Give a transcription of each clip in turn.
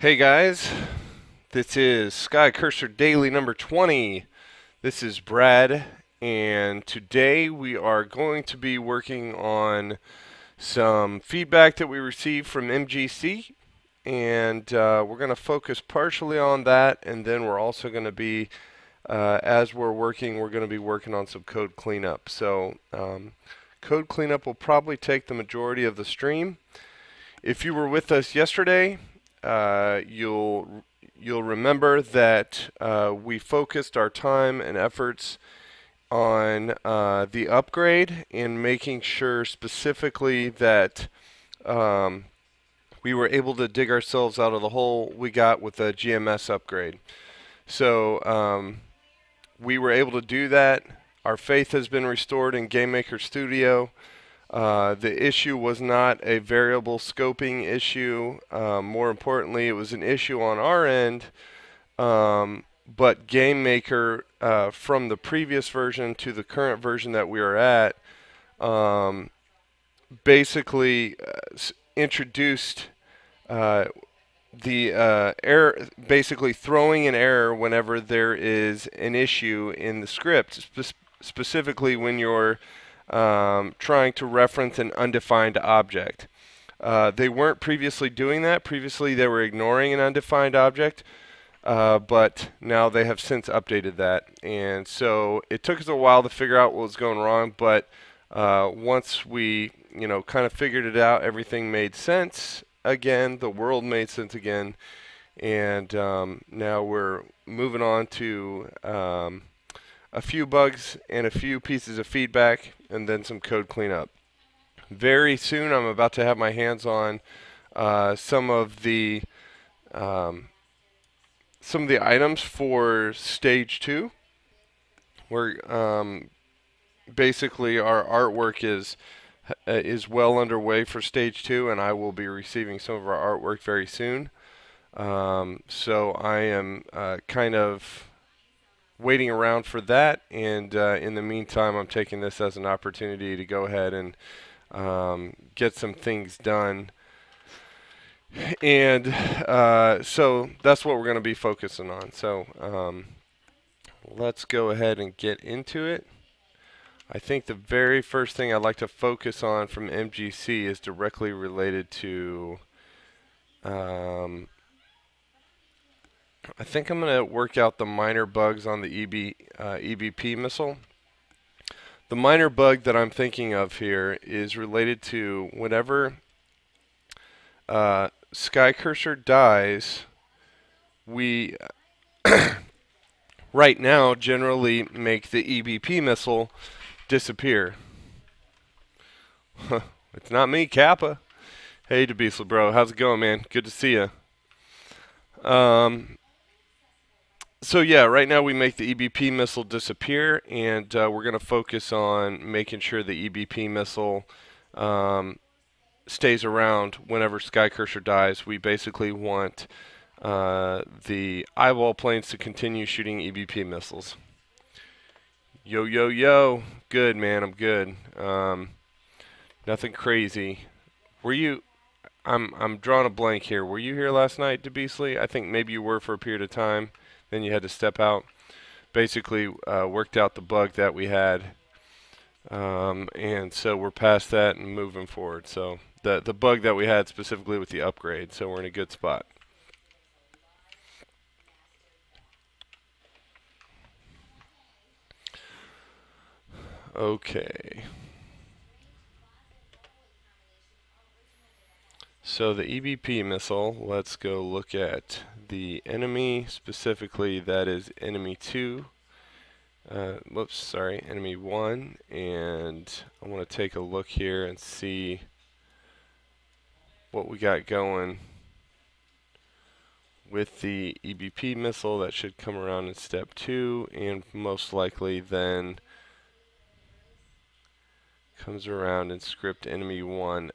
Hey guys, this is Skycurser Daily number 20. This is Brad, and today we are going to be working on some feedback that we received from MGC, and we're going to focus partially on that, and then we're also going to be, as we're going to be working on some code cleanup. So, code cleanup will probably take the majority of the stream. If you were with us yesterday, you'll remember that we focused our time and efforts on the upgrade and making sure specifically that we were able to dig ourselves out of the hole we got with the GMS upgrade. So we were able to do that. Our faith has been restored in GameMaker Studio. The issue was not a variable scoping issue. More importantly, it was an issue on our end, but GameMaker, from the previous version to the current version that we are at, basically introduced the error, basically throwing an error whenever there is an issue in the script, specifically when you're trying to reference an undefined object. They weren't previously doing that. Previously they were ignoring an undefined object, but now they have since updated that. And so it took us a while to figure out what was going wrong, but once we kind of figured it out, everything made sense again. The world made sense again. And now we're moving on to a few bugs and a few pieces of feedback, and then some code cleanup. Very soon I'm about to have my hands on some of the items for stage 2, where basically our artwork is well underway for stage 2, and I will be receiving some of our artwork very soon. So I am kind of waiting around for that, and in the meantime I'm taking this as an opportunity to go ahead and get some things done, and so that's what we're going to be focusing on. So let's go ahead and get into it. I think the very first thing I'd like to focus on from MGC is directly related to I think I'm going to work out the minor bugs on the EBP missile. The minor bug that I'm thinking of here is related to whenever Skycurser dies, we right now generally make the EBP missile disappear. It's not me, Kappa. Hey, Debeasel bro, how's it going, man? Good to see you. So yeah, right now we make the EBP missile disappear, and we're going to focus on making sure the EBP missile stays around whenever Skycurser dies. We basically want the eyeball planes to continue shooting EBP missiles. Yo, yo, yo. Good, man. I'm good. Nothing crazy. Were you... I'm drawing a blank here. Were you here last night, DeBeasley? I think maybe you were for a period of time. Then you had to step out. Basically, worked out the bug that we had, and so we're past that and moving forward. So the bug that we had specifically with the upgrade. So we're in a good spot. Okay. So the EBP missile, let's go look at the enemy, specifically that is enemy 2. Whoops, sorry, enemy 1. And I want to take a look here and see what we got going with the EBP missile. That should come around in step 2, and most likely then comes around in script enemy 1.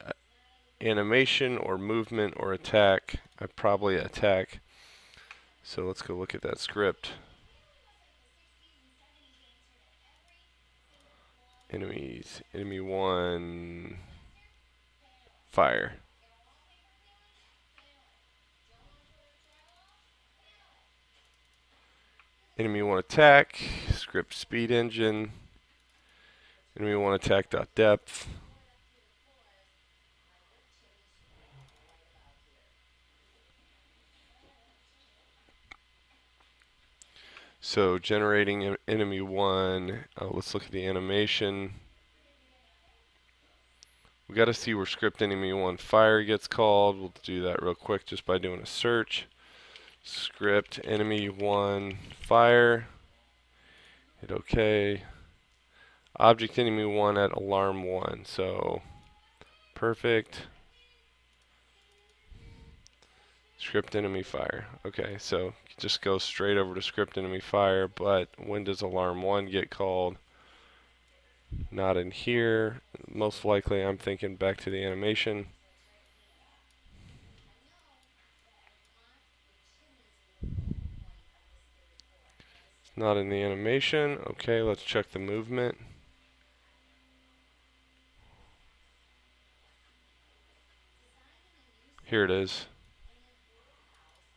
Animation or movement or attack. I probably attack. So let's go look at that script. Enemies. Enemy 1. Fire. enemy one attack, script speed engine, enemy one attack dot depth. So generating enemy one, let's look at the animation. We got to see where script enemy one fire gets called. We'll do that real quick just by doing a search. Script enemy one fire. Hit OK. Object enemy one at alarm one. So perfect. Script enemy fire. Okay, so just go straight over to script enemy fire, but when does alarm one get called? Not in here. Most likely I'm thinking back to the animation. Not in the animation. Okay, let's check the movement. Here it is.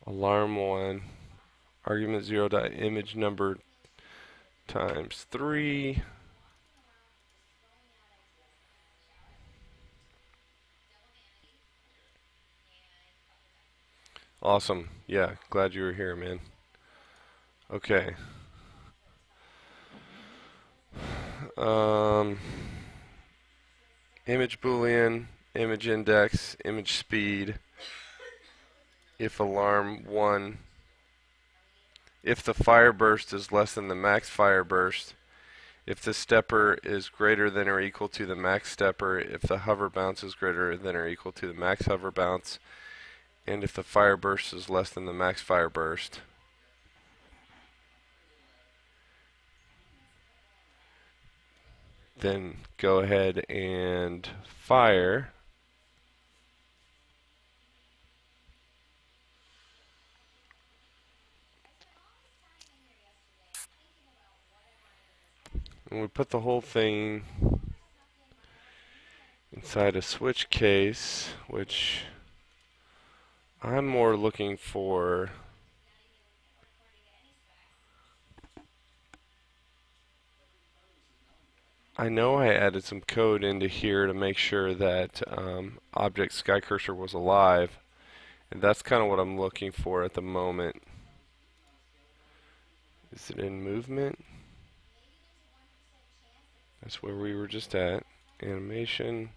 Alarm one. Argument 0 dot image number times 3. Awesome. Yeah, glad you were here, man. Okay. Image boolean, image index, image speed. If alarm 1, if the fire burst is less than the max fire burst, if the stepper is greater than or equal to the max stepper, if the hover bounce is greater than or equal to the max hover bounce, and if the fire burst is less than the max fire burst. Then go ahead and fire. And we put the whole thing inside a switch case, which I'm more looking for I know I added some code into here to make sure that object Skycurser was alive, and that's kind of what I'm looking for at the moment. Is it in movement? That's where we were just at. Animation.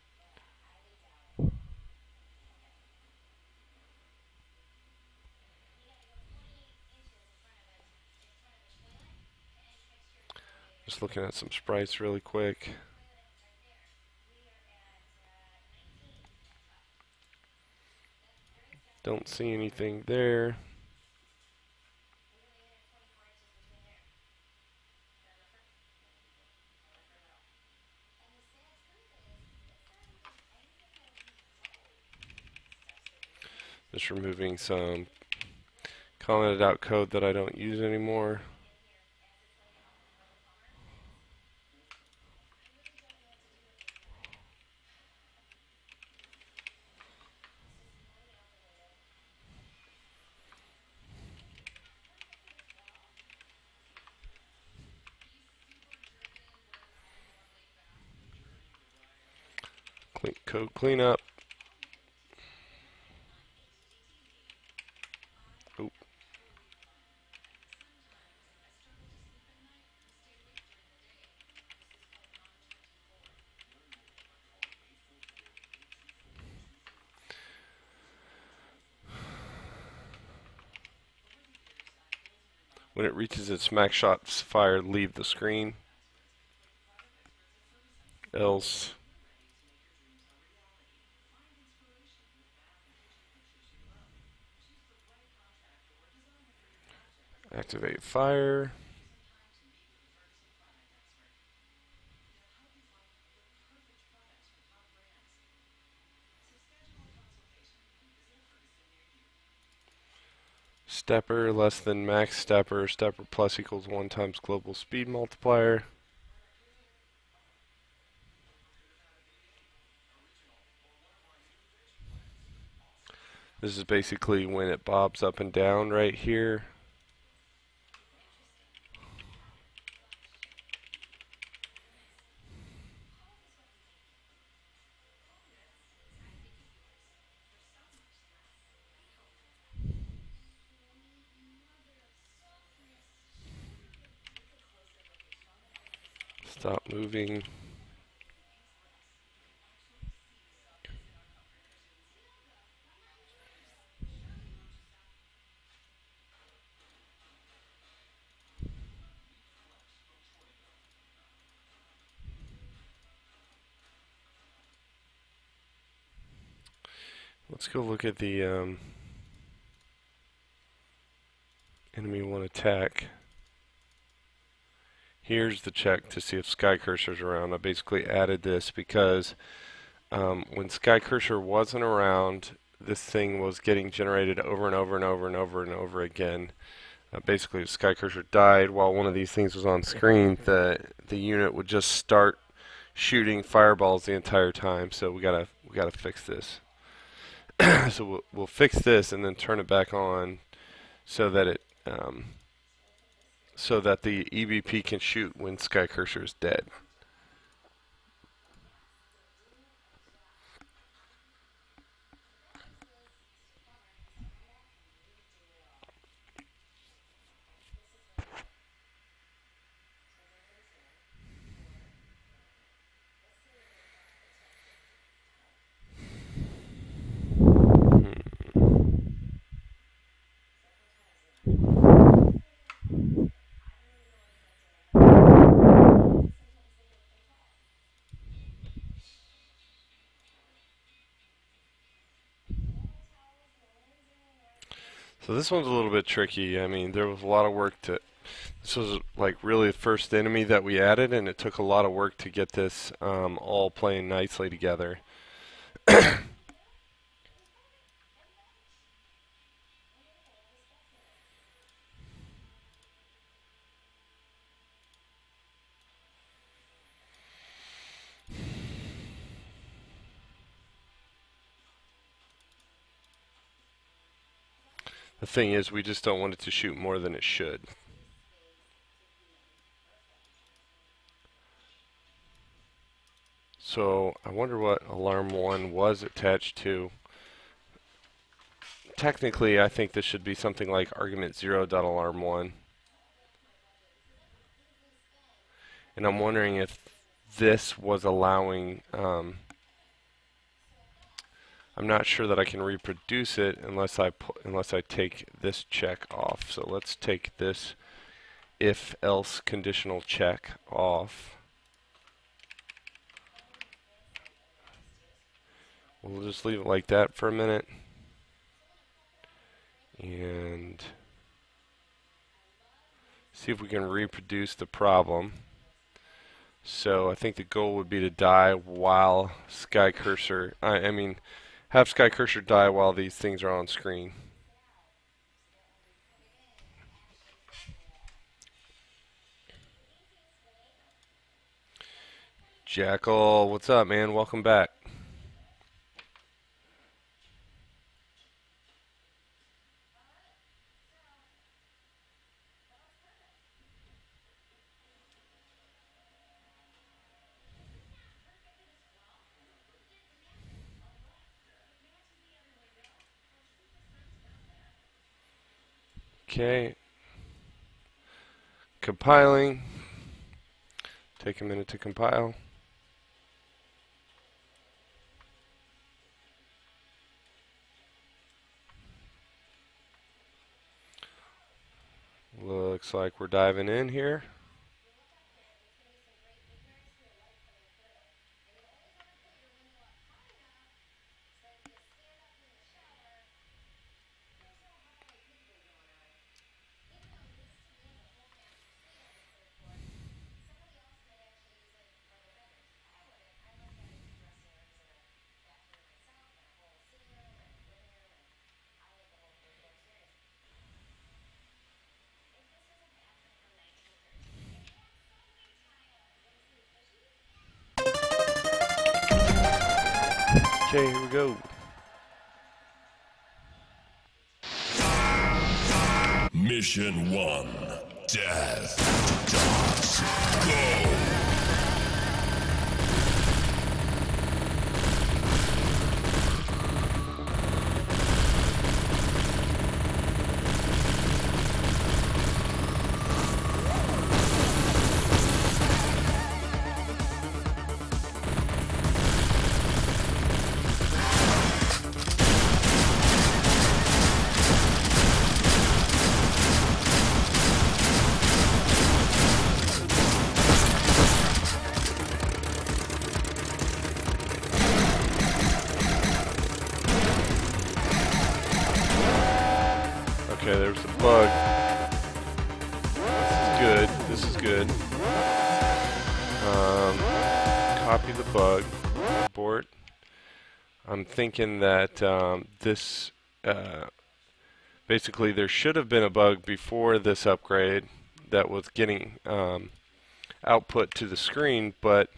Just looking at some sprites really quick. Don't see anything there. Just removing some commented out code that I don't use anymore. Code cleanup. Oop. When it reaches its max shots fired, leave the screen. Else activate fire. Stepper less than max stepper. Stepper plus equals 1 times global speed multiplier. This is basically when it bobs up and down right here. Stop moving. Let's go look at the enemy one attack. Here's the check to see if Skycurser's around. I basically added this because when Skycurser wasn't around, this thing was getting generated over and over and over and over and over again. Basically, if Skycurser died while one of theen things was on screen, the unit would just start shooting fireballs the entire time. So we gotta fix this. So we'll fix this and then turn it back on so that it so that the EBP can shoot when Skycurser is dead. So this one's a little bit tricky. I mean, there was a lot of work to... This was like really the first enemy that we added, and it took a lot of work to get this all playing nicely together. The thing is, we just don't want it to shoot more than it should. So I wonder what alarm 1 was attached to. Technically, I think this should be something like argument 0.alarm1. And I'm wondering if this was allowing... I'm not sure that I can reproduce it unless I take this check off. So let's take this if-else conditional check off. We'll just leave it like that for a minute. And see if we can reproduce the problem. So I think the goal would be to die while Skycurser, I mean, have Skycurser die while these things are on screen. Jackal, what's up, man? Welcome back. Okay, compiling. Take a minute to compile. Looks like we're diving in here. Okay, here we go. Mission 1, Death to Dogs. Go! this is good. Copy the bug, abort. I'm thinking that this, basically there should have been a bug before this upgrade that was getting output to the screen, but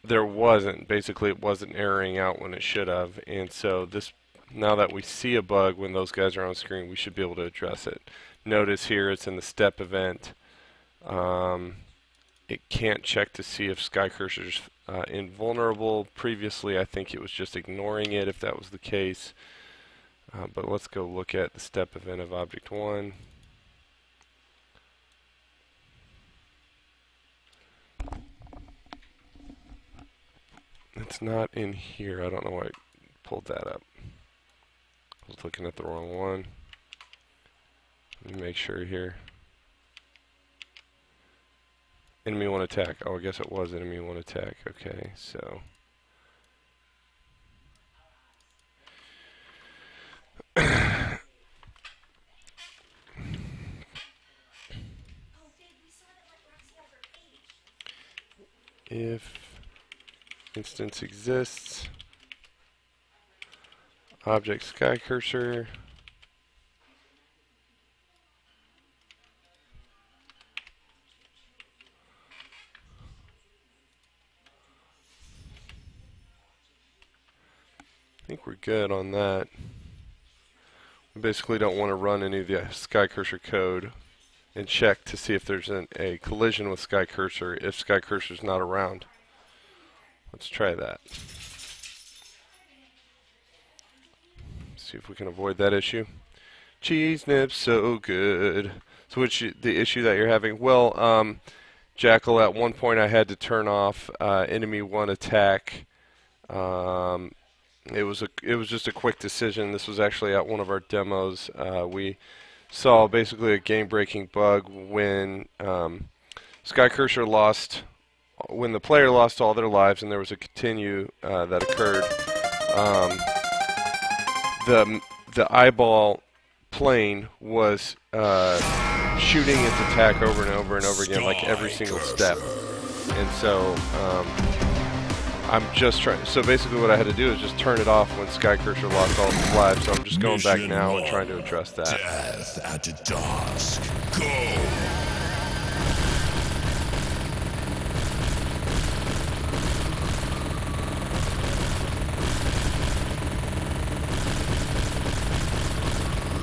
there wasn't. Basically it wasn't erroring out when it should have, and so this, now that we see a bug when those guys are on screen, we should be able to address it. Notice here it's in the step event. It can't check to see if Skycurser's invulnerable. Previously, I think it was just ignoring it if that was the case. But let's go look at the step event of Object 1. It's not in here. I don't know why I pulled that up. I was looking at the wrong one. Let me make sure here. Enemy 1 attack. Oh, I guess it was enemy 1 attack. Okay, so. If instance exists, object Skycurser. I think we're good on that. We basically don't want to run any of the Skycurser code and check to see if there's a collision with Skycurser if Skycurser's not around. Let's try that. See if we can avoid that issue. Cheese nips so good. So the issue that you're having? Well, Jackal, at one point I had to turn off enemy 1 attack. It was just a quick decision. This was actually at one of our demos. We saw basically a game-breaking bug when Skycurser lost, when the player lost all their lives, and there was a continue that occurred. The eyeball plane was shooting its attack over and over and over again, like every single step, and so. I'm just trying. So basically, what I had to do is just turn it off when Skycurser lost all its lives. So I'm just going back now and trying to address that. Death at dusk. Go.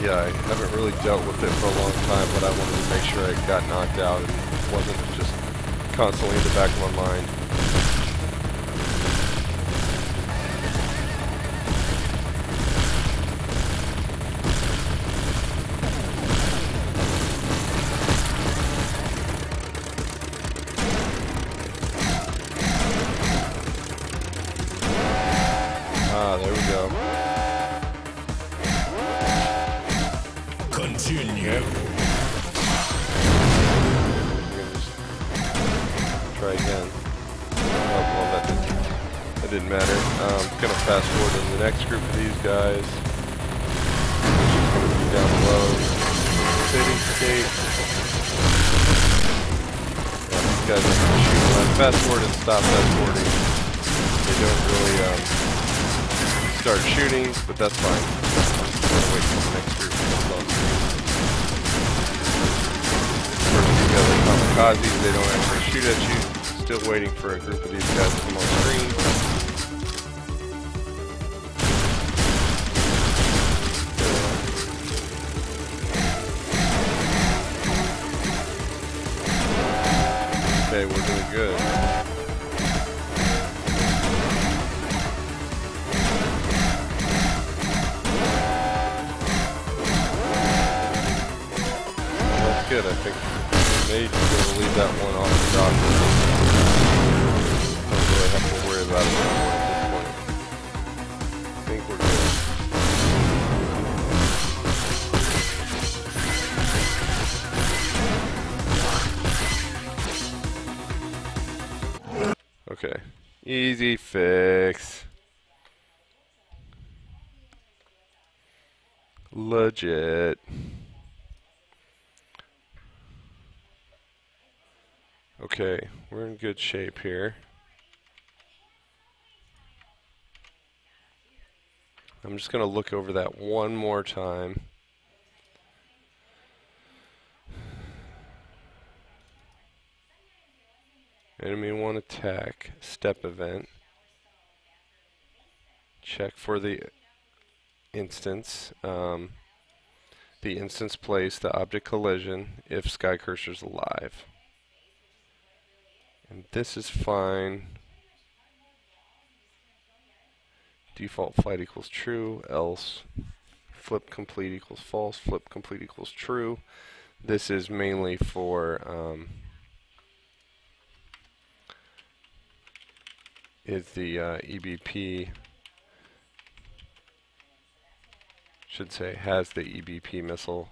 Yeah, I haven't really dealt with it for a long time, but I wanted to make sure it got knocked out and wasn't just constantly in the back of my mind. There we go. Continue. Yep. Try again. Oh, well, that didn't matter. I'm gonna fast forward to the next group of these guys. Down below. City state. Yeah, these guys are shooting. When I fast forward and stop fast forwarding, they don't really start shooting, but that's fine. I'm just gonna wait for the next group to come on screen. First you got the kamikazes, they don't actually shoot at you. Still waiting for a group of these guys to come on screen. Okay, we're doing good. Good, I think we may be able to leave that one off the dock. Don't really have to worry about it anymore at this point. I think we're good. Okay, easy fix. Legit. Okay, we're in good shape here. I'm just going to look over that one more time. Enemy 1 attack, step event. Check for the instance. The instance place, the object collision, if Skycurser's alive. And this is fine. Default flight equals true, else flip complete equals false, flip complete equals true. This is mainly for is the EBP, should say, has the EBP missile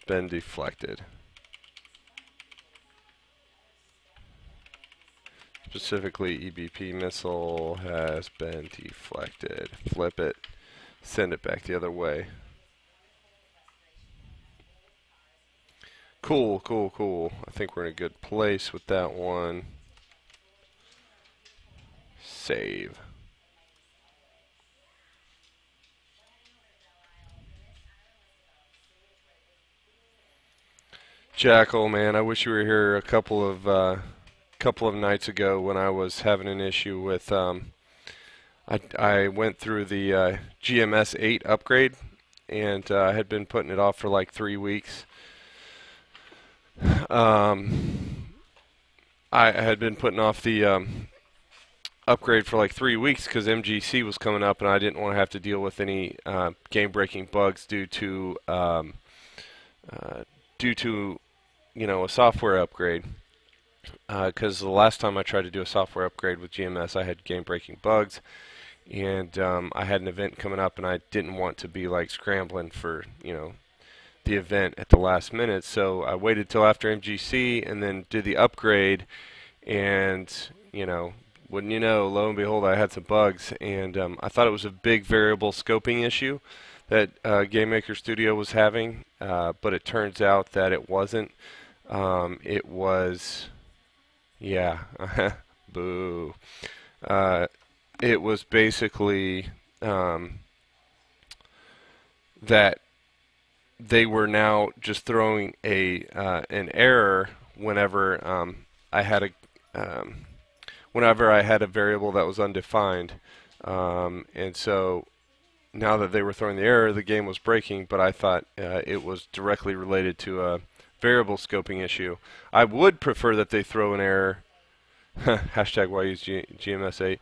been deflected? Specifically, EBP missile has been deflected. Flip it, send it back the other way. Cool, cool, cool. I think we're in a good place with that one. Save. Jackal, man, I wish you were here a couple of nights ago when I was having an issue with. I went through the GMS 8 upgrade, and I had been putting it off for like 3 weeks. I had been putting off the upgrade for like 3 weeks because MGC was coming up, and I didn't want to have to deal with any game-breaking bugs due to a software upgrade. Because the last time I tried to do a software upgrade with GMS, I had game-breaking bugs, and I had an event coming up, and I didn't want to be like scrambling for the event at the last minute. So I waited till after MGC and then did the upgrade, and wouldn't you know, lo and behold, I had some bugs, and I thought it was a big variable scoping issue that Game Maker Studio was having, but it turns out that it wasn't. It was, yeah, boo. It was basically that they were now just throwing an error whenever I had a variable that was undefined, and so now that they were throwing the error, the game was breaking. But I thought it was directly related to a variable scoping issue. I would prefer that they throw an error. Hashtag why use GMS 8.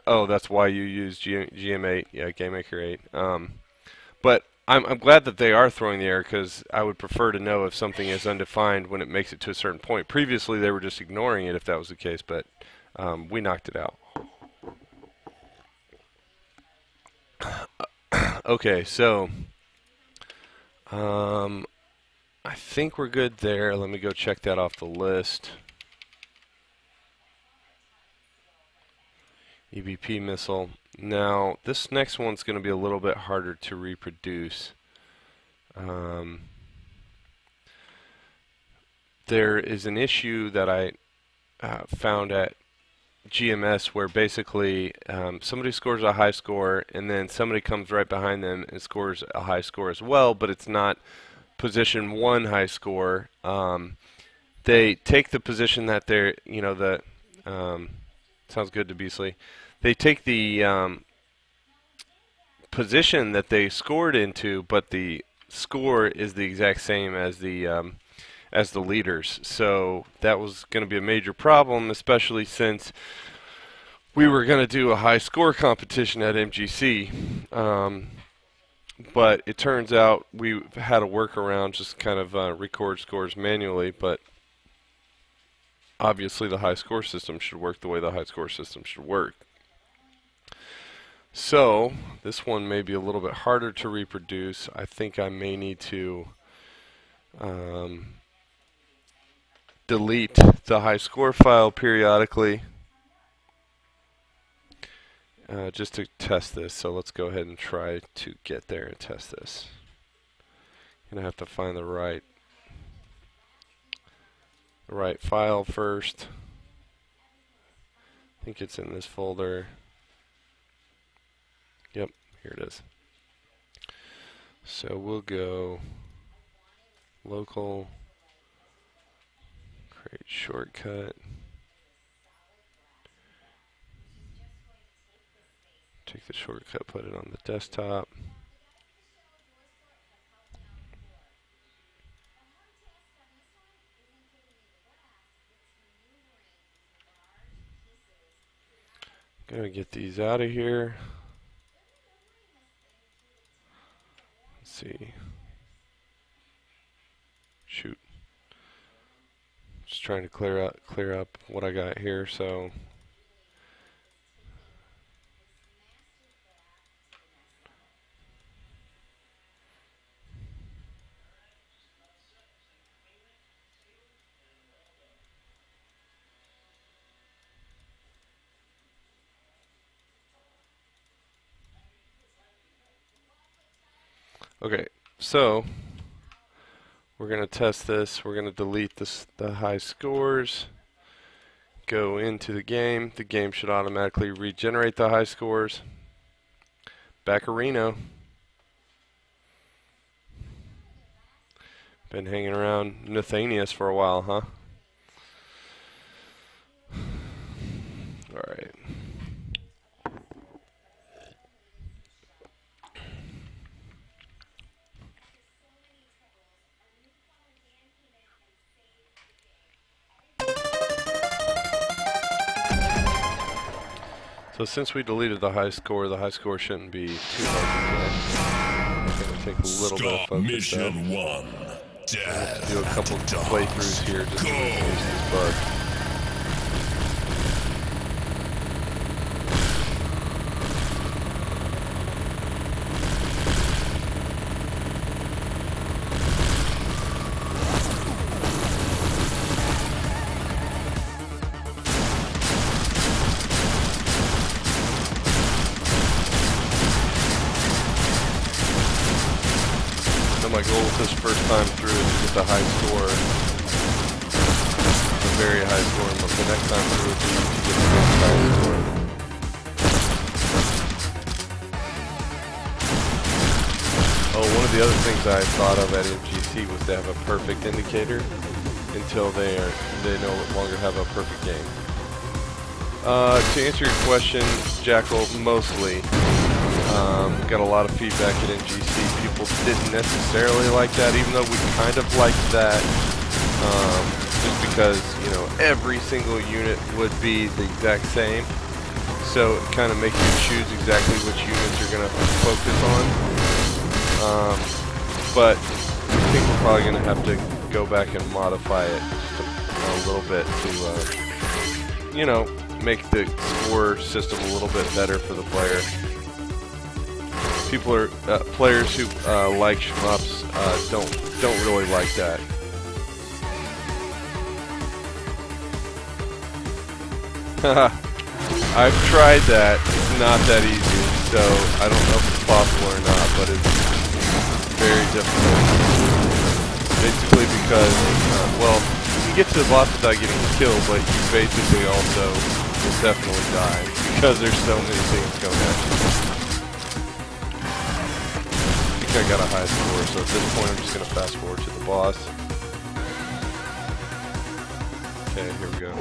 Oh, that's why you use GM8. Yeah, GameMaker 8. But I'm glad that they are throwing the error, because I would prefer to know if something is undefined when it makes it to a certain point. Previously, they were just ignoring it if that was the case, but we knocked it out. Okay, so I think we're good there. Let me go check that off the list. EBP missile. Now, this next one's going to be a little bit harder to reproduce. There is an issue that I found at GMS where basically somebody scores a high score, and then somebody comes right behind them and scores a high score as well, but it's not position 1 high score. They take the position that they're, sounds good to Beasley. They take the position that they scored into, but the score is the exact same as the leaders. So that was going to be a major problem, especially since we were going to do a high score competition at MGC. But it turns out we had a workaround, just kind of record scores manually, but obviously the high score system should work the way the high score system should work. So this one may be a little bit harder to reproduce. I think I may need to delete the high score file periodically just to test this. So let's go ahead and try to get there and test this. Gonna have to find the right the right file first. I think it's in this folder. Yep, here it is. So we'll go local, create shortcut. Take the shortcut, put it on the desktop. Gonna get these out of here. Let's see. Shoot. Just trying to clear up what I got here. So okay, so we're going to test this. We're going to delete the high scores, go into the game. The game should automatically regenerate the high scores. Baccarino. Been hanging around Nathanius for a while, huh? All right. So since we deleted the high score shouldn't be too hard to get. It's going to take a little bit of focus. Mission 1. Death do a couple playthroughs here just to fix this bug. My goal with this first time through is to get the high score, the very high score, and the next time through would be to get the next high score. Oh, one of the other things I thought of at MGC was to have a perfect indicator until they no longer have a perfect game. To answer your question, Jackal, mostly. Got a lot of feedback at MGC. People didn't necessarily like that, even though we kind of liked that, just because, you know, every single unit would be the exact same. So it kind of makes you choose exactly which units you're going to focus on. But I think we're probably going to have to go back and modify it just a little bit to, you know, make the score system a little bit better for the player. People are players who like shmups don't really like that. I've tried that. It's not that easy, so I don't know if it's possible or not, but it's very difficult. Basically because, well, you get to the boss without getting killed, but you basically also will definitely die because there's so many things going at you. I got a high score, so at this point I'm just going to fast forward to the boss. Okay, here we go.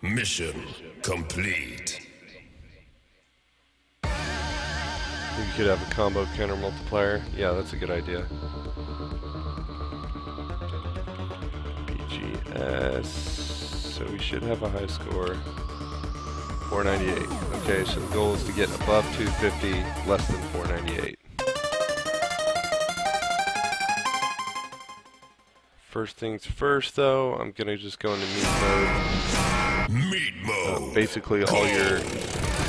Mission complete. You could have a combo counter multiplier. Yeah, that's a good idea. BGS. So we should have a high score. 498. Okay, so the goal is to get above 250, less than 498. First things first, though, I'm gonna just go into meat mode. Meat mode. Basically, all your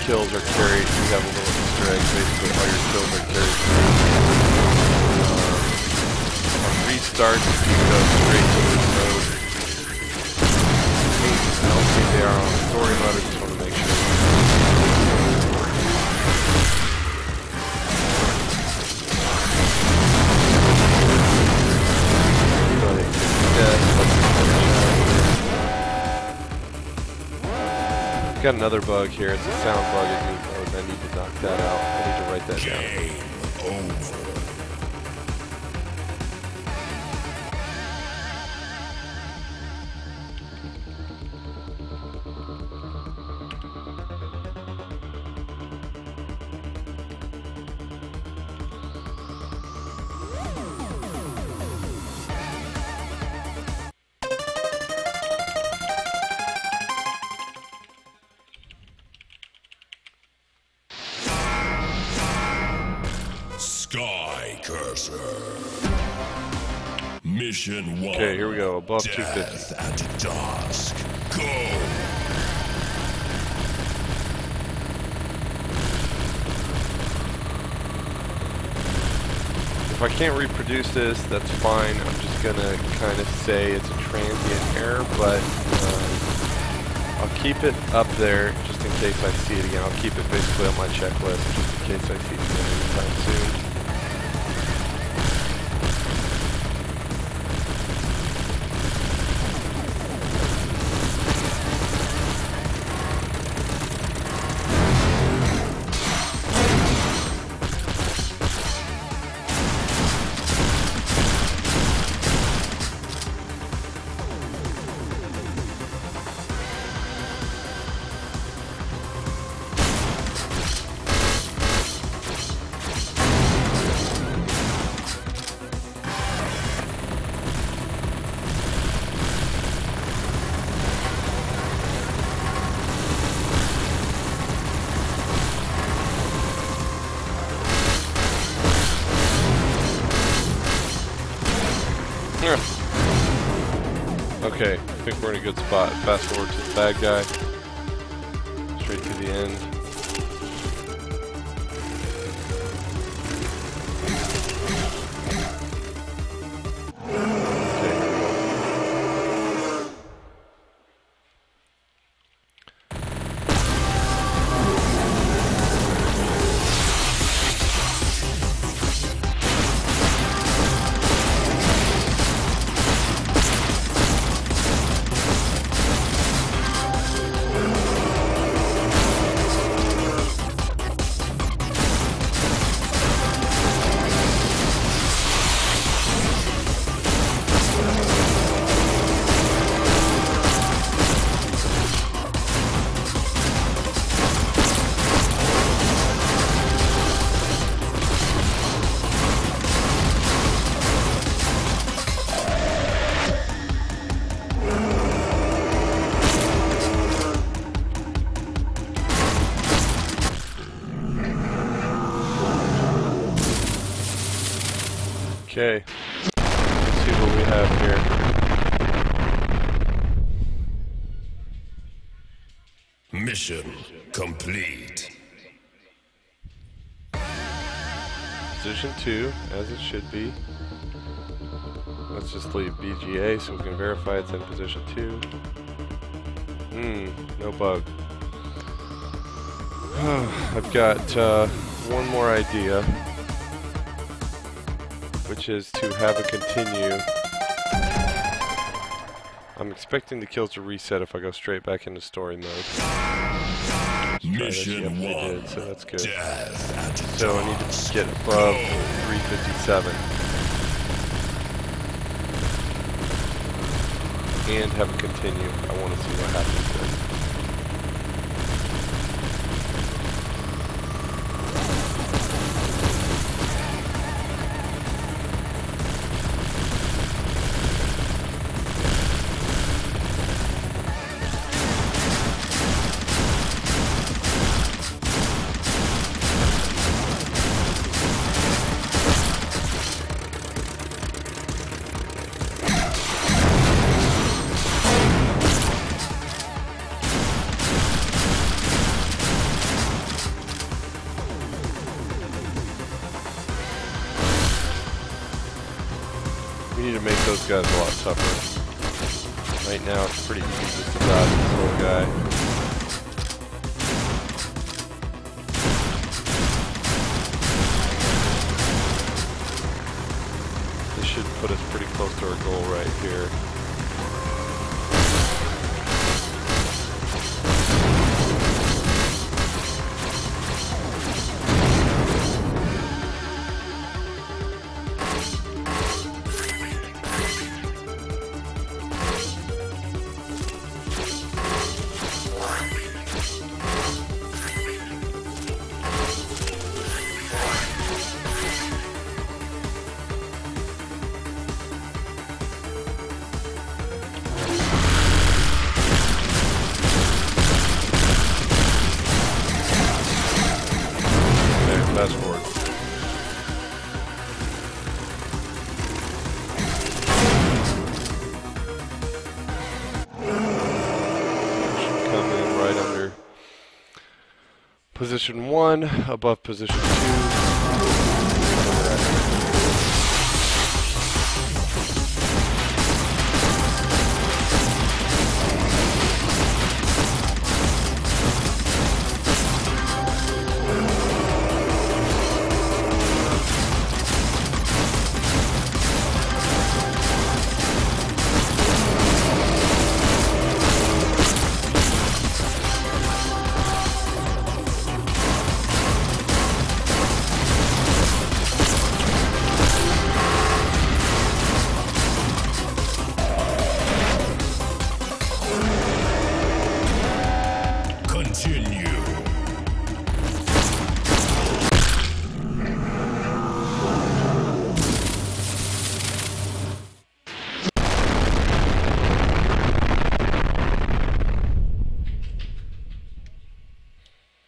kills are carried. You have a little Easter egg. Basically, all your kills are carried through. On restart, you go straight to this mode. I don't think they are on story mode. I just want to make sure. Got another bug here. It's a sound bug in meat mode, and I need to knock that out. I need to write that down. Game over. Skycurser. Mission 1. Okay, here we go. Above Death 250. at dusk. Go. If I can't reproduce this, that's fine. I'm just gonna kind of say it's a transient error, but I'll keep it up there just in case I see it again. I'll keep it basically on my checklist just in case I see it again anytime soon. Okay, I think we're in a good spot. Fast forward to the bad guy. Straight to the end. Okay, let's see what we have here. Mission complete. Position 2, as it should be. Let's just leave BGA so we can verify it's in position 2. No bug. I've got one more idea, which is to have a continue. I'm expecting the kills to reset if I go straight back into story mode. Mission 1. Did, so that's good. Death at So I need to get above 357 and have a continue. I want to see what happens then. those guys a lot tougher. Right now it's pretty easy just to dodge this little guy. This should put us pretty close to our goal right here. Fast forward. Should come in right under position 1, above position 2.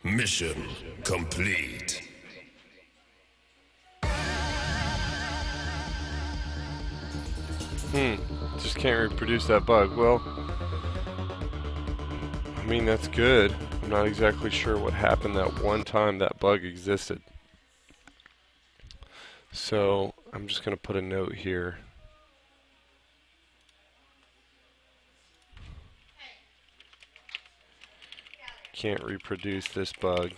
Mission complete. Just can't reproduce that bug. Well, I mean, that's good. I'm not exactly sure what happened that one time that bug existed. So I'm just going to put a note here. Can't reproduce this bug.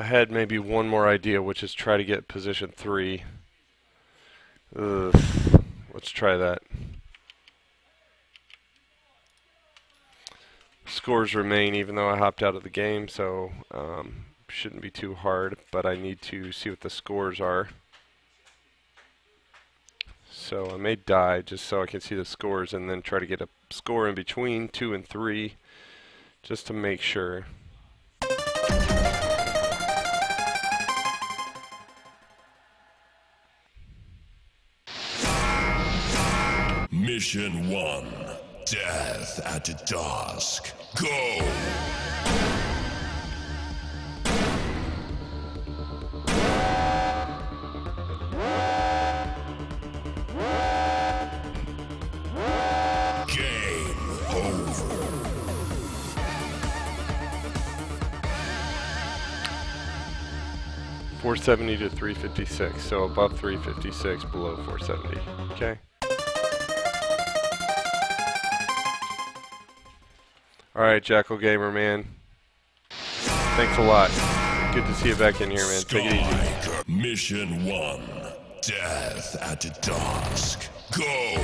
I had maybe one more idea, which is try to get position 3. Let's try that. Scores remain even though I hopped out of the game, so shouldn't be too hard, but I need to see what the scores are. So I may die just so I can see the scores and then try to get a score in between 2 and 3 just to make sure. Mission 1. Death at dusk. Go! Game over. 470 to 356, so above 356, below 470. Okay. Alright, Jackal Gamer, man. Thanks a lot. Good to see you back in here, man. Take it easy. Mission 1. Death at dusk. Go!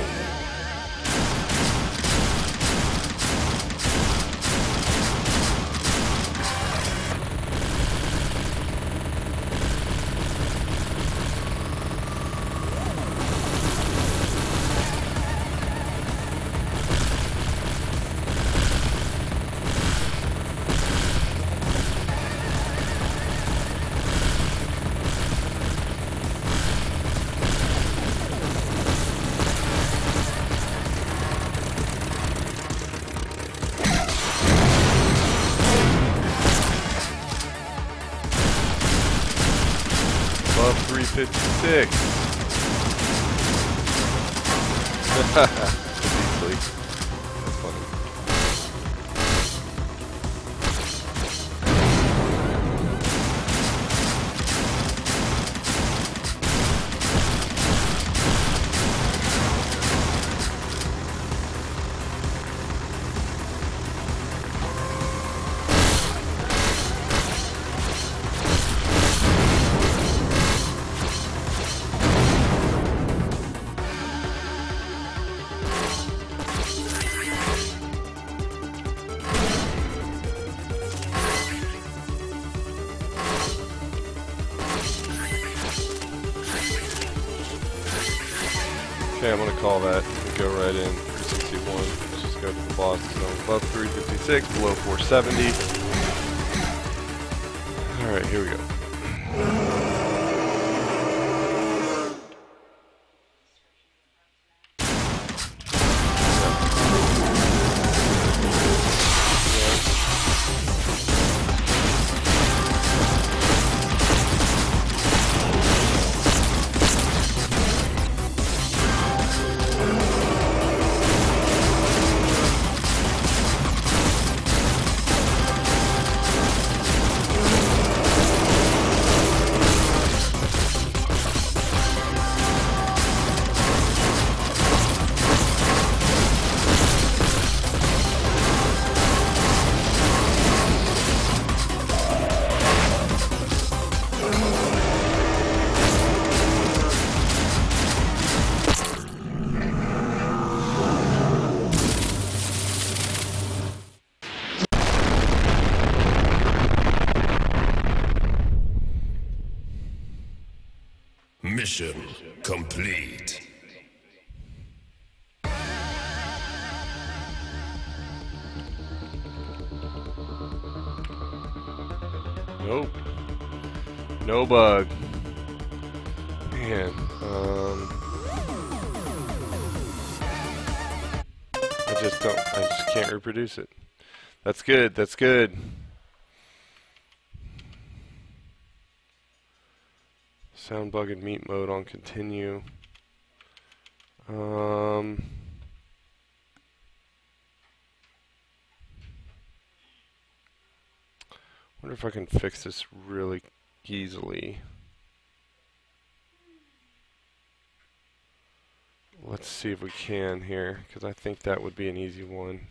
Above 356. That's funny. Okay, I'm going to call that and go right in 361. Let's just go to the boss zone above 356, below 470. Alright, here we go. Mission complete. Nope. No bug. Man, I just can't reproduce it. That's good, that's good. Sound bug in meat mode on continue. Wonder if I can fix this really easily. Let's see if we can here, because I think that would be an easy one.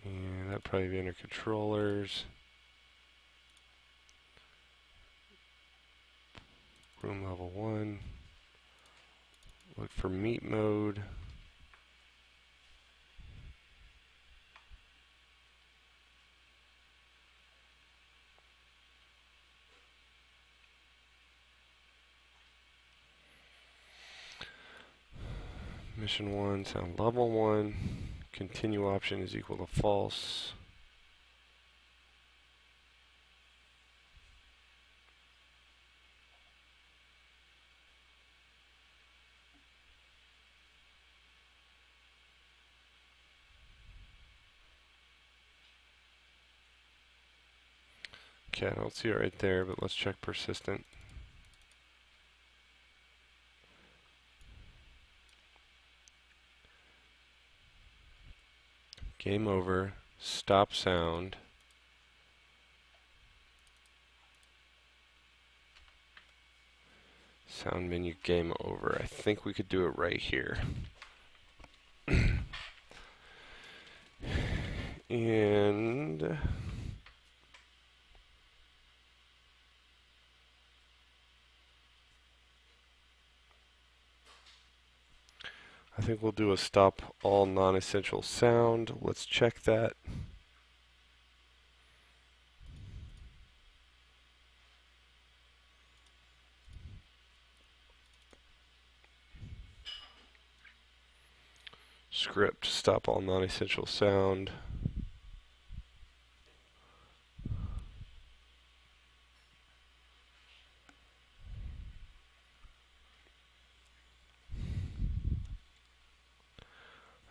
And that'd probably be under controllers. Room level 1. Look for meat mode. Mission 1, sound level 1. Continue option is equal to false. Okay, I don't see it right there, but let's check persistent. Game over, stop sound. Sound menu, game over. I think we could do it right here. And I think we'll do a stop all non-essential sound. Let's check that. Script, stop all non-essential sound.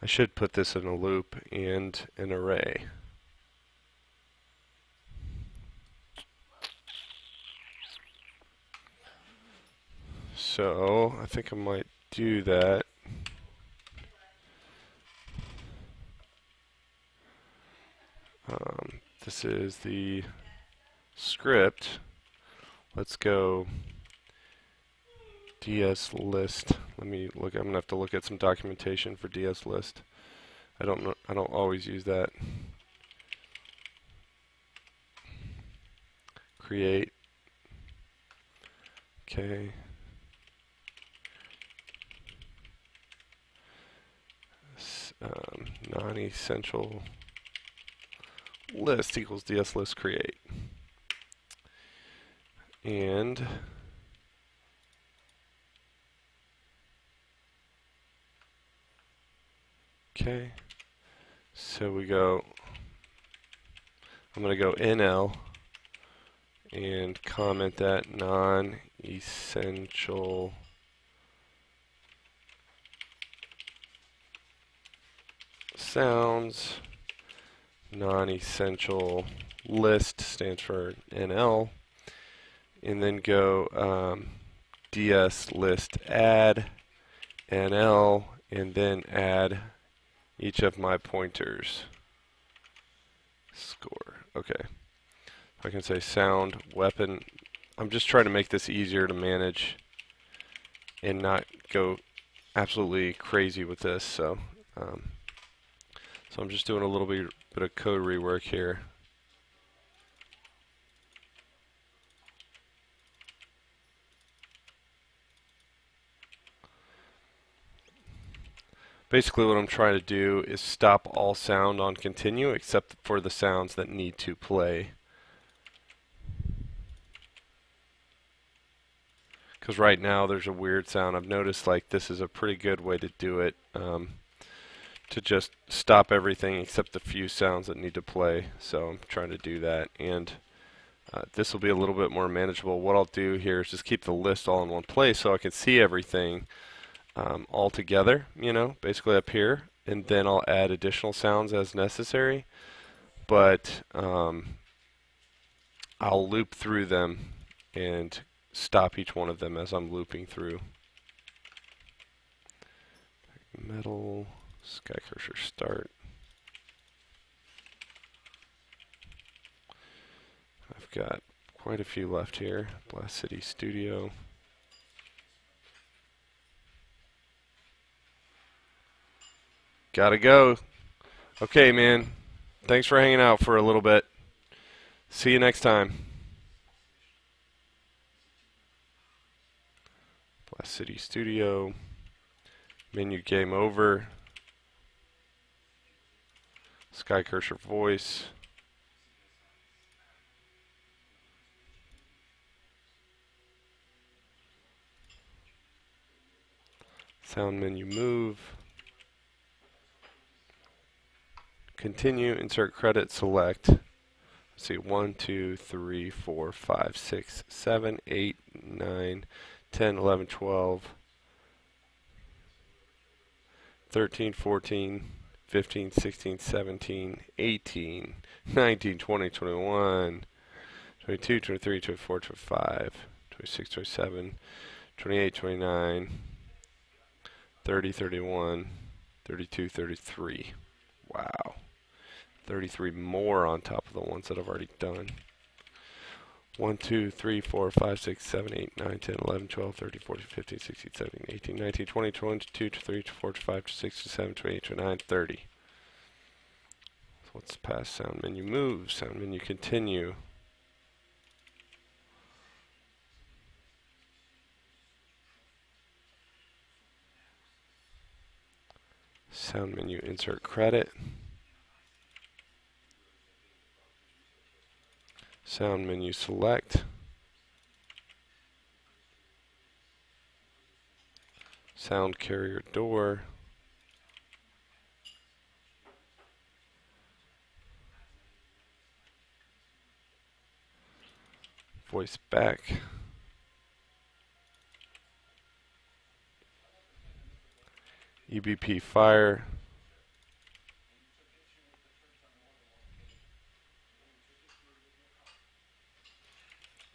I should put this in a loop and an array. So I think I might do that. This is the script. Let's go DS list. Let me look. I'm gonna have to look at some documentation for DS list. I don't know. I don't always use that. Create. Okay. Non-essential list equals DS list create. And Okay, so we go, I'm going to go NL and comment that non-essential sounds, non-essential list stands for NL, and then go DS list add NL, and then add each of my pointers. Score. Okay. I can say sound weapon. I'm just trying to make this easier to manage and not go absolutely crazy with this. So I'm just doing a little bit of code rework here. Basically what I'm trying to do is stop all sound on continue except for the sounds that need to play. Because right now there's a weird sound. I've noticed like this is a pretty good way to do it, to just stop everything except the few sounds that need to play. So I'm trying to do that, and this will be a little bit more manageable. What I'll do here is just keep the list all in one place so I can see everything all together, you know, basically up here, and then I'll add additional sounds as necessary, but I'll loop through them and stop each one of them as I'm looping through. Metal, Skycurser start. I've got quite a few left here. Blast City Studio. Gotta go. Okay, man. Thanks for hanging out for a little bit. See you next time. Blast City Studio. Menu game over. Skycurser voice. Sound menu move. Continue, insert credit, select. Let's see, 1, 2, 3, 4, 5, 6, 7, 8, 9, 10, 11, 12, 13, 14, 15, 16, 17, 18, 19, 20, 21, 22, 23, 24, 25, 26, 27, 28, 29, 30, 31, 32, 33. Wow. 33 more on top of the ones that I've already done. 1, 2, 3, 4, 5, 6, 7, 8, 9, 10, 11, 12, 13, 14, 15, 16, 17, 18, 19, 20, 22, 23, 24, 25, 26, 27, 28, 29, 30. So what's past sound menu move? Sound menu continue. Sound menu insert credit. Sound menu select. Sound carrier door. Voice back. EBP fire.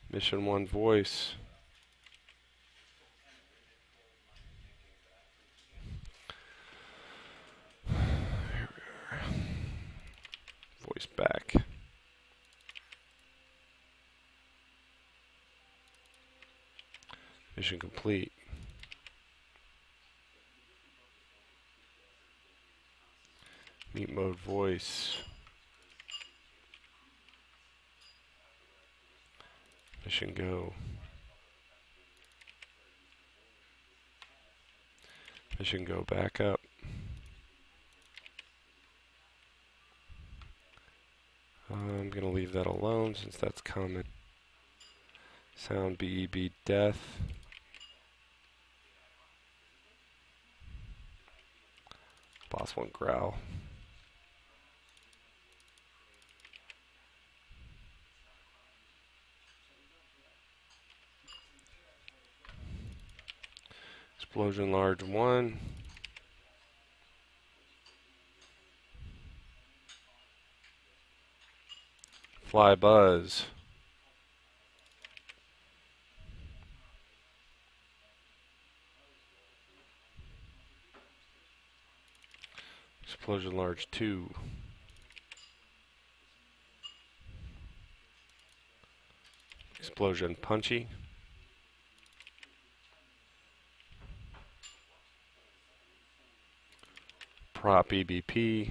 Mission 1 voice. Voice back. Mission complete. Meet mode voice. Mission go. Mission go back up. I'm going to leave that alone since that's common. Sound BEB death. Boss one growl. Explosion large 1. Fly buzz. Explosion large 2. Explosion punchy. Prop EBP.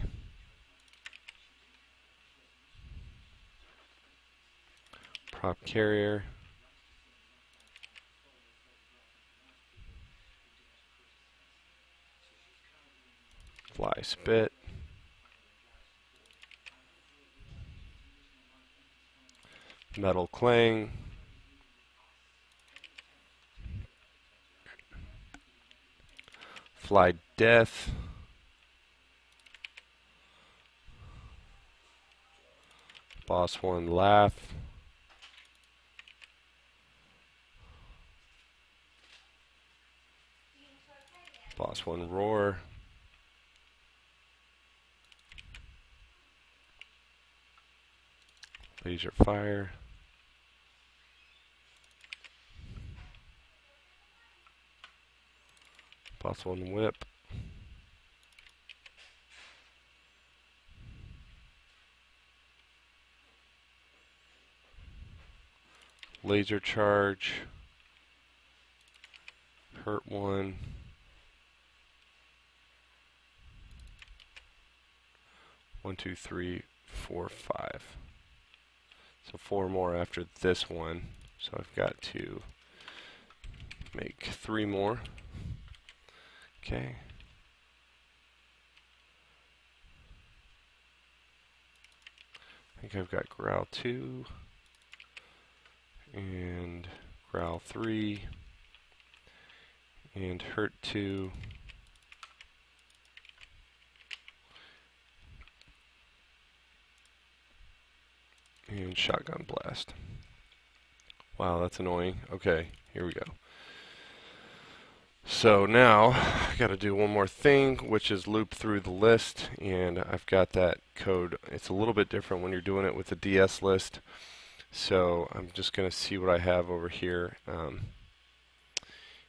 Prop carrier. Fly spit. Metal clang. Fly death. Boss one laugh. Boss one roar. Laser fire. Boss one whip. Laser charge. Hurt one. One, two, three, four, five. So 4 more after this one. So I've got to make 3 more. Okay. I think I've got growl 2 and growl 3 and hurt 2 and shotgun blast. Wow, that's annoying. Okay, here we go. So now I got to do one more thing, which is loop through the list, and I've got that code. It's a little bit different when you're doing it with the DS list. So I'm just going to see what I have over here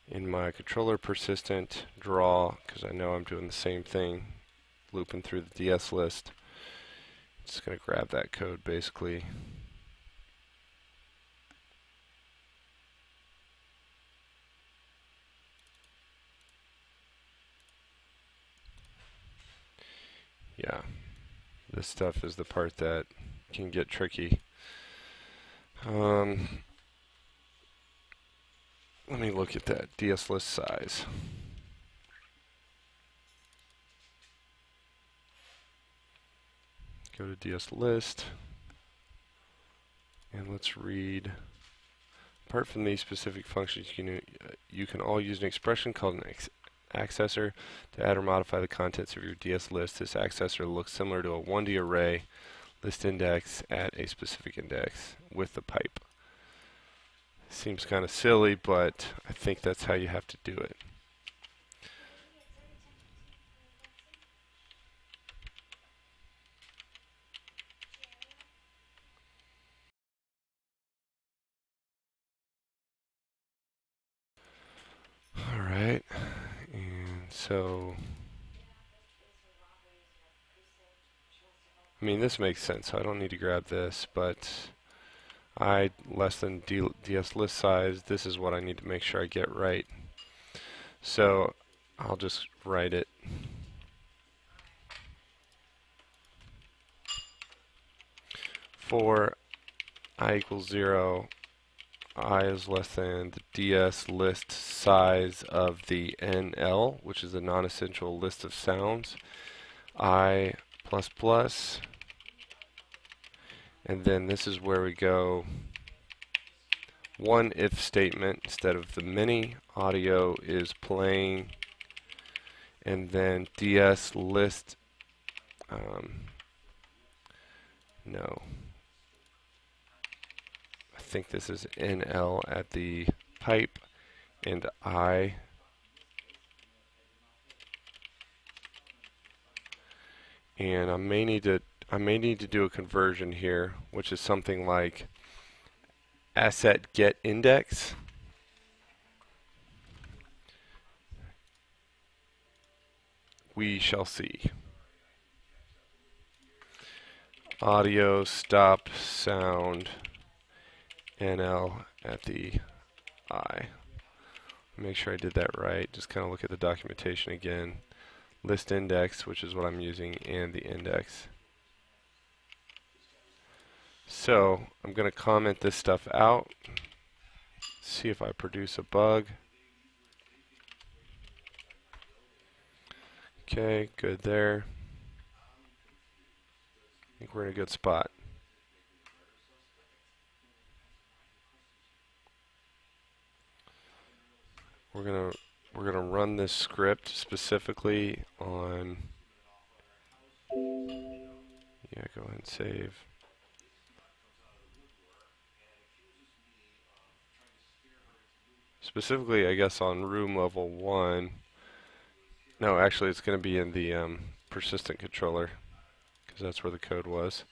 in my controller persistent draw, because I know I'm doing the same thing, looping through the DS list. Just going to grab that code basically. Yeah, this stuff is the part that can get tricky. Let me look at that DS list size. Go to DS list, and let's read. Apart from these specific functions, you can all use an expression called an accessor to add or modify the contents of your DS list. This accessor looks similar to a 1D array list index at a specific index with the pipe. Seems kind of silly, but I think that's how you have to do it. Alright, and so I mean, this makes sense, so I don't need to grab this, but I less than DS list size, this is what I need to make sure I get right. So I'll just write it. For I equals 0, I is less than the DS list size of the NL, which is a non-essential list of sounds. I plus plus, and then this is where we go one if statement instead of the mini. Audio is playing and then ds list, no, I think this is NL at the pipe, and I, and I may need to do a conversion here, which is something like asset get index. We shall see. Audio stop sound NL at the I. Make sure I did that right. Just kind of look at the documentation again. List index, which is what I'm using, and the index. So I'm going to comment this stuff out. See if I produce a bug. Okay, good there. I think we're in a good spot. We're gonna run this script specifically on. Yeah, go ahead and save. Specifically, I guess on room level 1. No, actually, it's going to be in the persistent controller, because that's where the code was.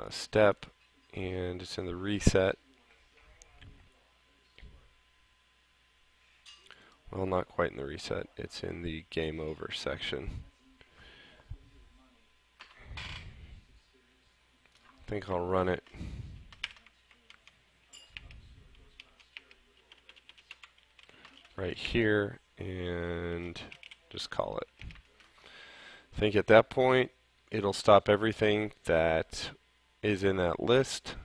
Step, and it's in the reset. Well, not quite in the reset. It's in the game over section. I think I'll run it. Right here, and just call it. I think at that point, it'll stop everything that is in that list.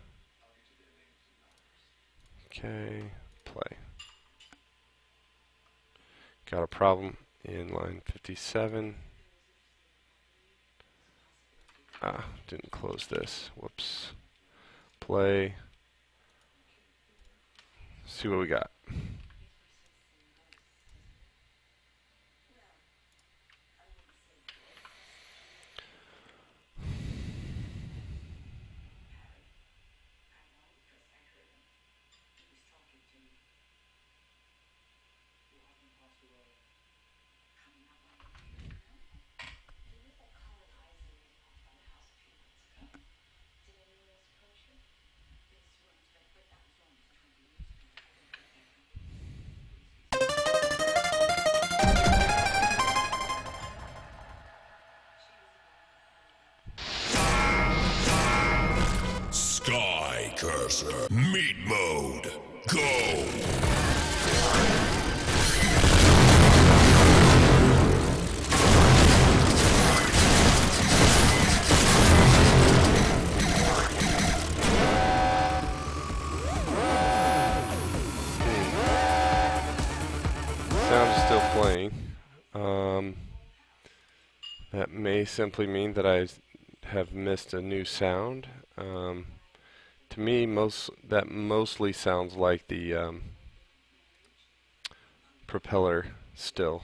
Okay, play. Got a problem in line 57. Didn't close this. Whoops. Play. See what we got. Skycurser, meat mode, go! Sound is still playing. That may simply mean that I have missed a new sound. To me, that mostly sounds like the propeller still.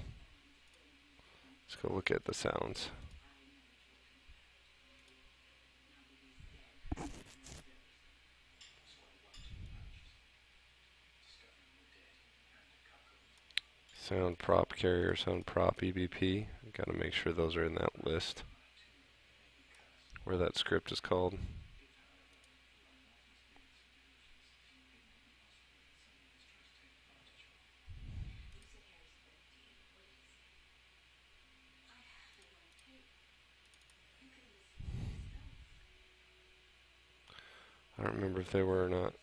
Let's go look at the sounds. Sound prop carrier, sound prop EBP. Got to make sure those are in that list where that script is called. I don't remember if they were or not.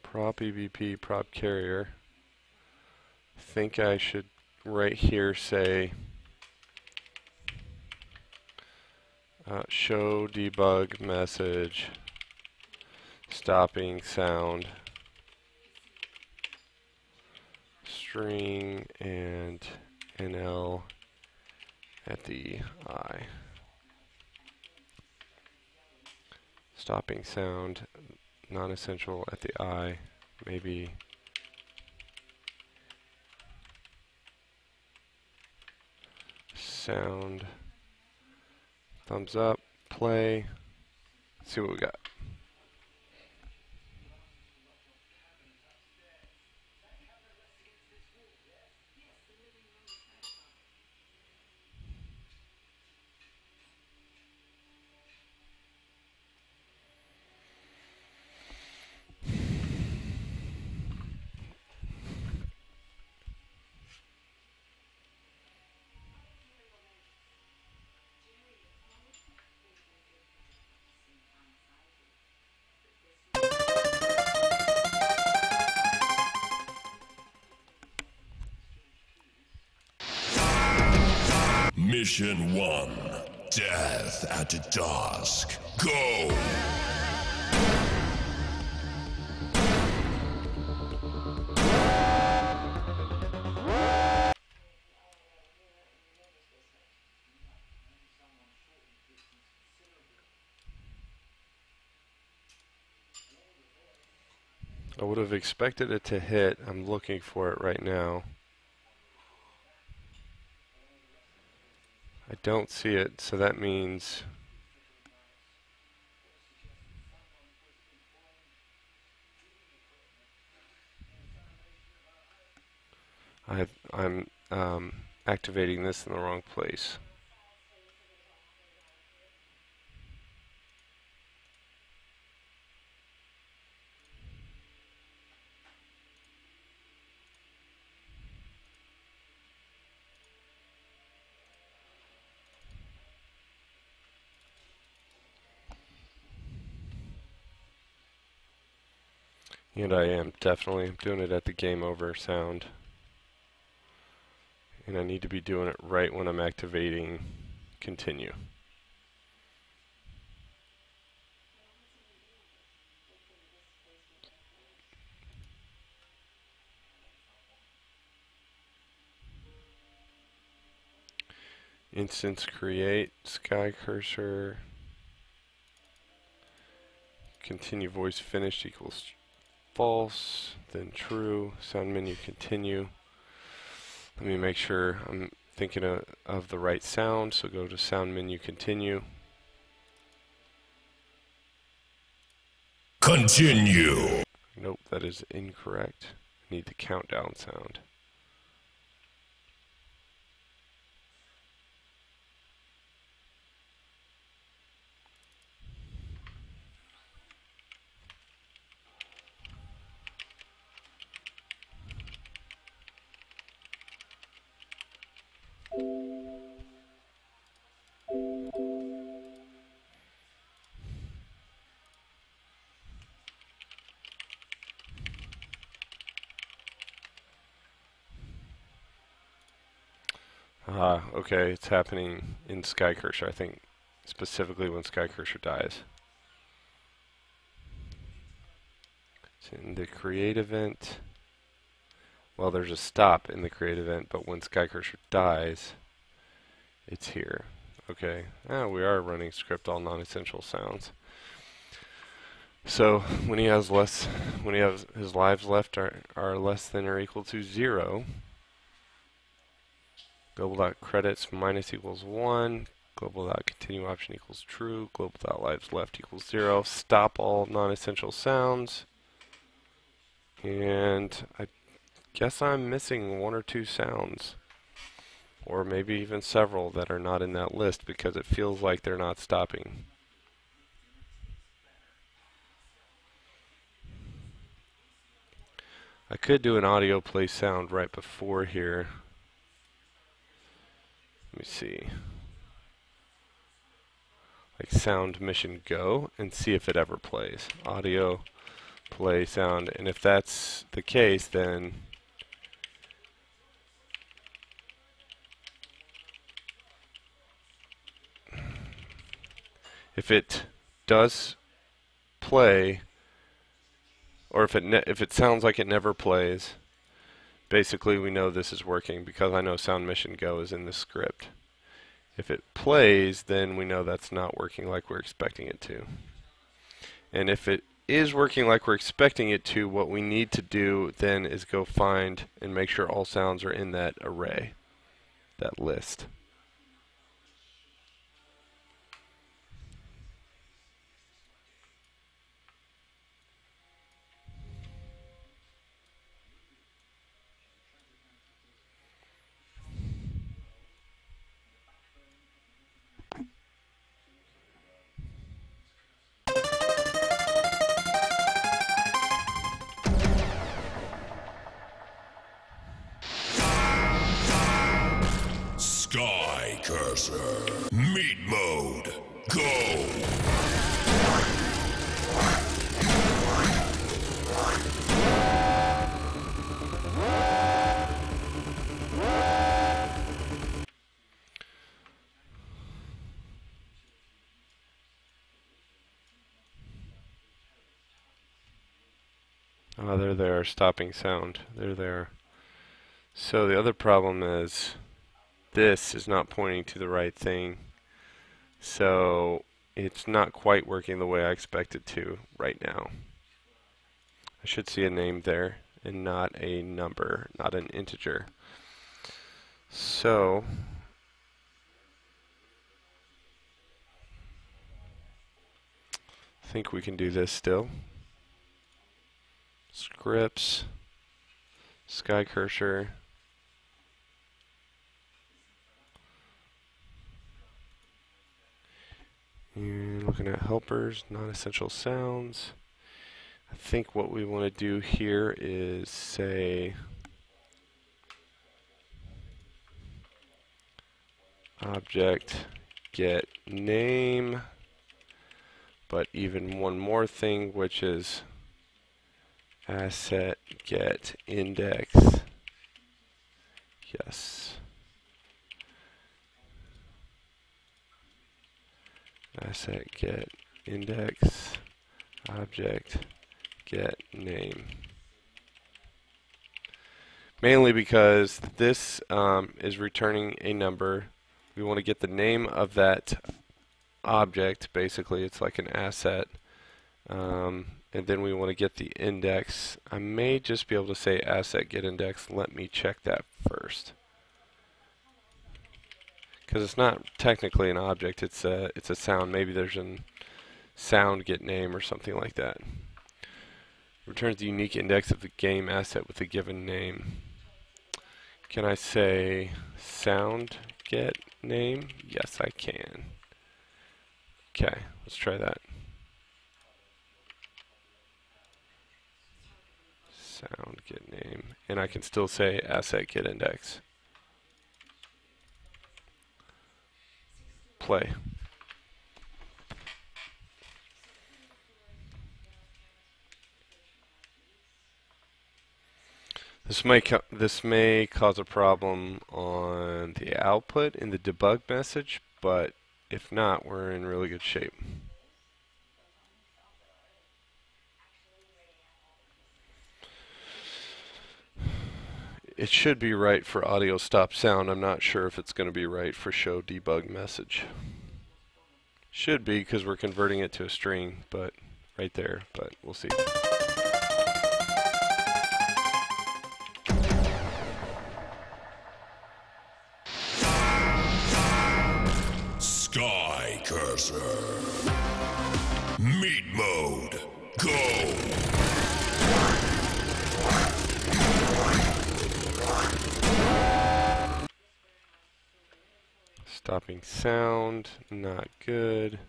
Prop EBP, prop carrier. I think I should right here say show debug message stopping sound string and NL at the I. Stopping sound non-essential at the I, maybe sound. Thumbs up, play. See what we got. Mission 1. Death at dusk. Go! I would have expected it to hit. I'm looking for it right now. I don't see it, so that means I'm activating this in the wrong place. And I am definitely doing it at the game over sound. And I need to be doing it right when I'm activating continue. Instance create, Skycurser, continue voice finished equals false, then true, sound menu continue. Let me make sure I'm thinking of the right sound, so go to sound menu continue. Continue. Nope, that is incorrect. I need the countdown sound. Okay, it's happening in Skycurser, I think, specifically when Skycurser dies. It's in the create event. Well, there's a stop in the create event, but when Skycurser dies, it's here. Okay, we are running script all non-essential sounds. So when he has his lives left are less than or equal to 0, global.credits minus equals 1, global.continue option equals true, global.lives left equals 0, stop all non-essential sounds, and I guess I'm missing 1 or 2 sounds, or maybe even several that are not in that list because it feels like they're not stopping. I could do an audio play sound right before here. Let me see. Like sound mission go and see if it ever plays. Audio play sound, and if that's the case, then if it does play, or if it sounds like it never plays, basically we know this is working because I know sound mission go is in the script. If it plays, then we know that's not working like we're expecting it to. And if it is working like we're expecting it to, what we need to do then is go find and make sure all sounds are in that array, that list. Skycurser. Meat mode. Go. Oh, they're there, stopping sound. They're there. So the other problem is this is not pointing to the right thing. So it's not quite working the way I expect it to right now. I should see a name there and not a number, not an integer. So I think we can do this still. Scripts, Skycurser, and looking at helpers, non-essential sounds. I think what we want to do here is say object get name, but even one more thing, which is asset get index. Yes. Asset get index, object get name. Mainly because this is returning a number. We want to get the name of that object. Basically, it's like an asset. And then we want to get the index. I may just be able to say asset get index. Let me check that first. Because it's not technically an object, it's a sound. Maybe there's a sound get name or something like that. Returns the unique index of the game asset with a given name. Can I say sound get name? Yes, I can. Okay, let's try that. Sound get name, and I can still say asset get index. Play. This may cause a problem on the output in the debug message, but if not, we're in really good shape. It should be right for audio stop sound. I'm not sure if it's going to be right for show debug message. Should be, because we're converting it to a string, but right there, but we'll see. Skycurser. Meat mode. Go. Stopping sound, not good.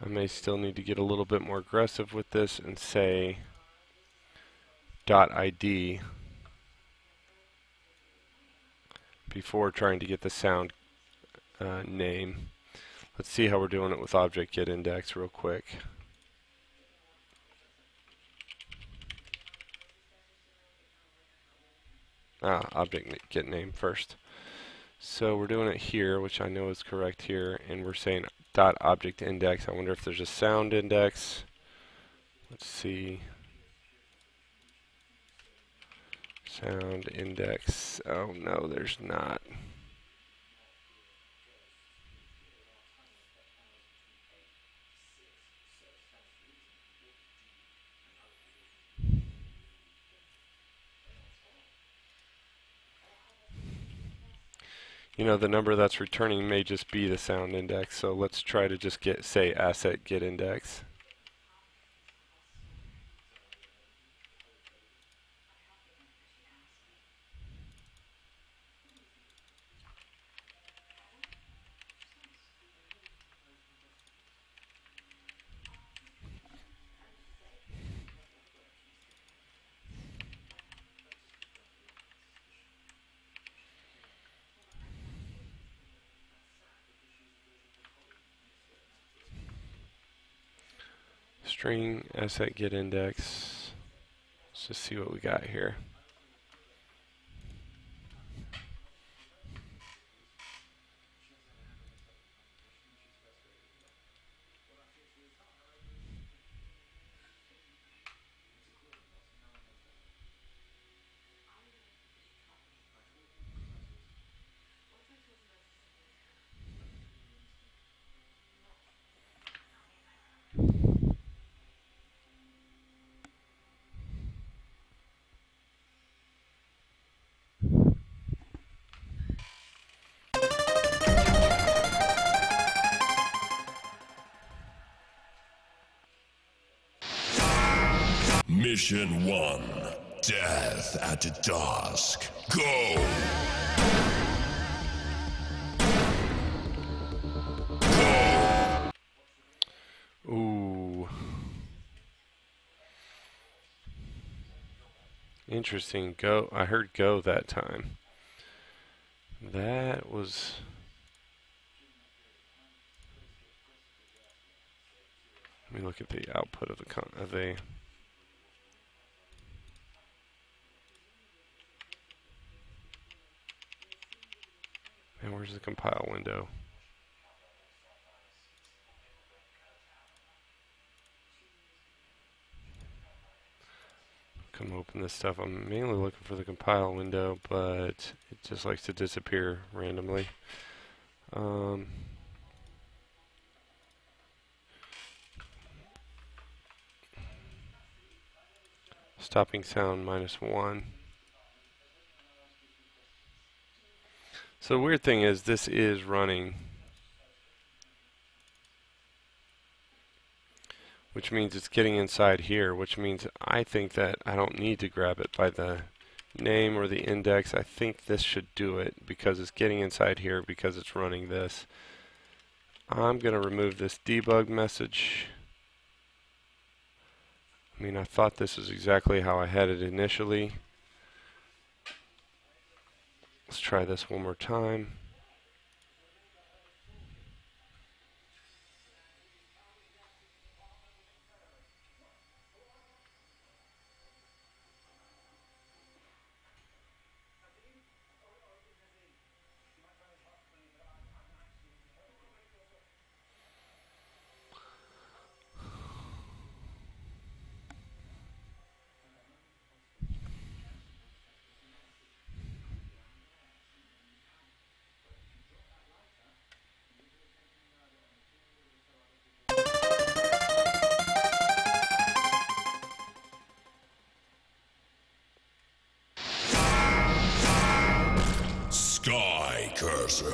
I may still need to get a little bit more aggressive with this and say .id before trying to get the sound name. Let's see how we're doing it with object get index real quick. Object get name first. So we're doing it here, which I know is correct here, and we're saying dot object index. I wonder if there's a sound index. Let's see. Sound index. Oh no, there's not. You know, the number that's returning may just be the sound index, so let's try to just say asset get index. String asset get index. Let's just see what we got here. Mission 1. Death at dusk. Go! Ooh. Interesting. Go. I heard go that time. That was... Let me look at the output of the and where's the compile window? Come open this stuff. I'm mainly looking for the compile window, but it just likes to disappear randomly. Stopping sound -1. So the weird thing is this is running, which means it's getting inside here, which means I think that I don't need to grab it by the name or the index. I think this should do it because it's getting inside here because it's running this. I'm going to remove this debug message. I mean, I thought this was exactly how I had it initially. Let's try this one more time. Skycurser.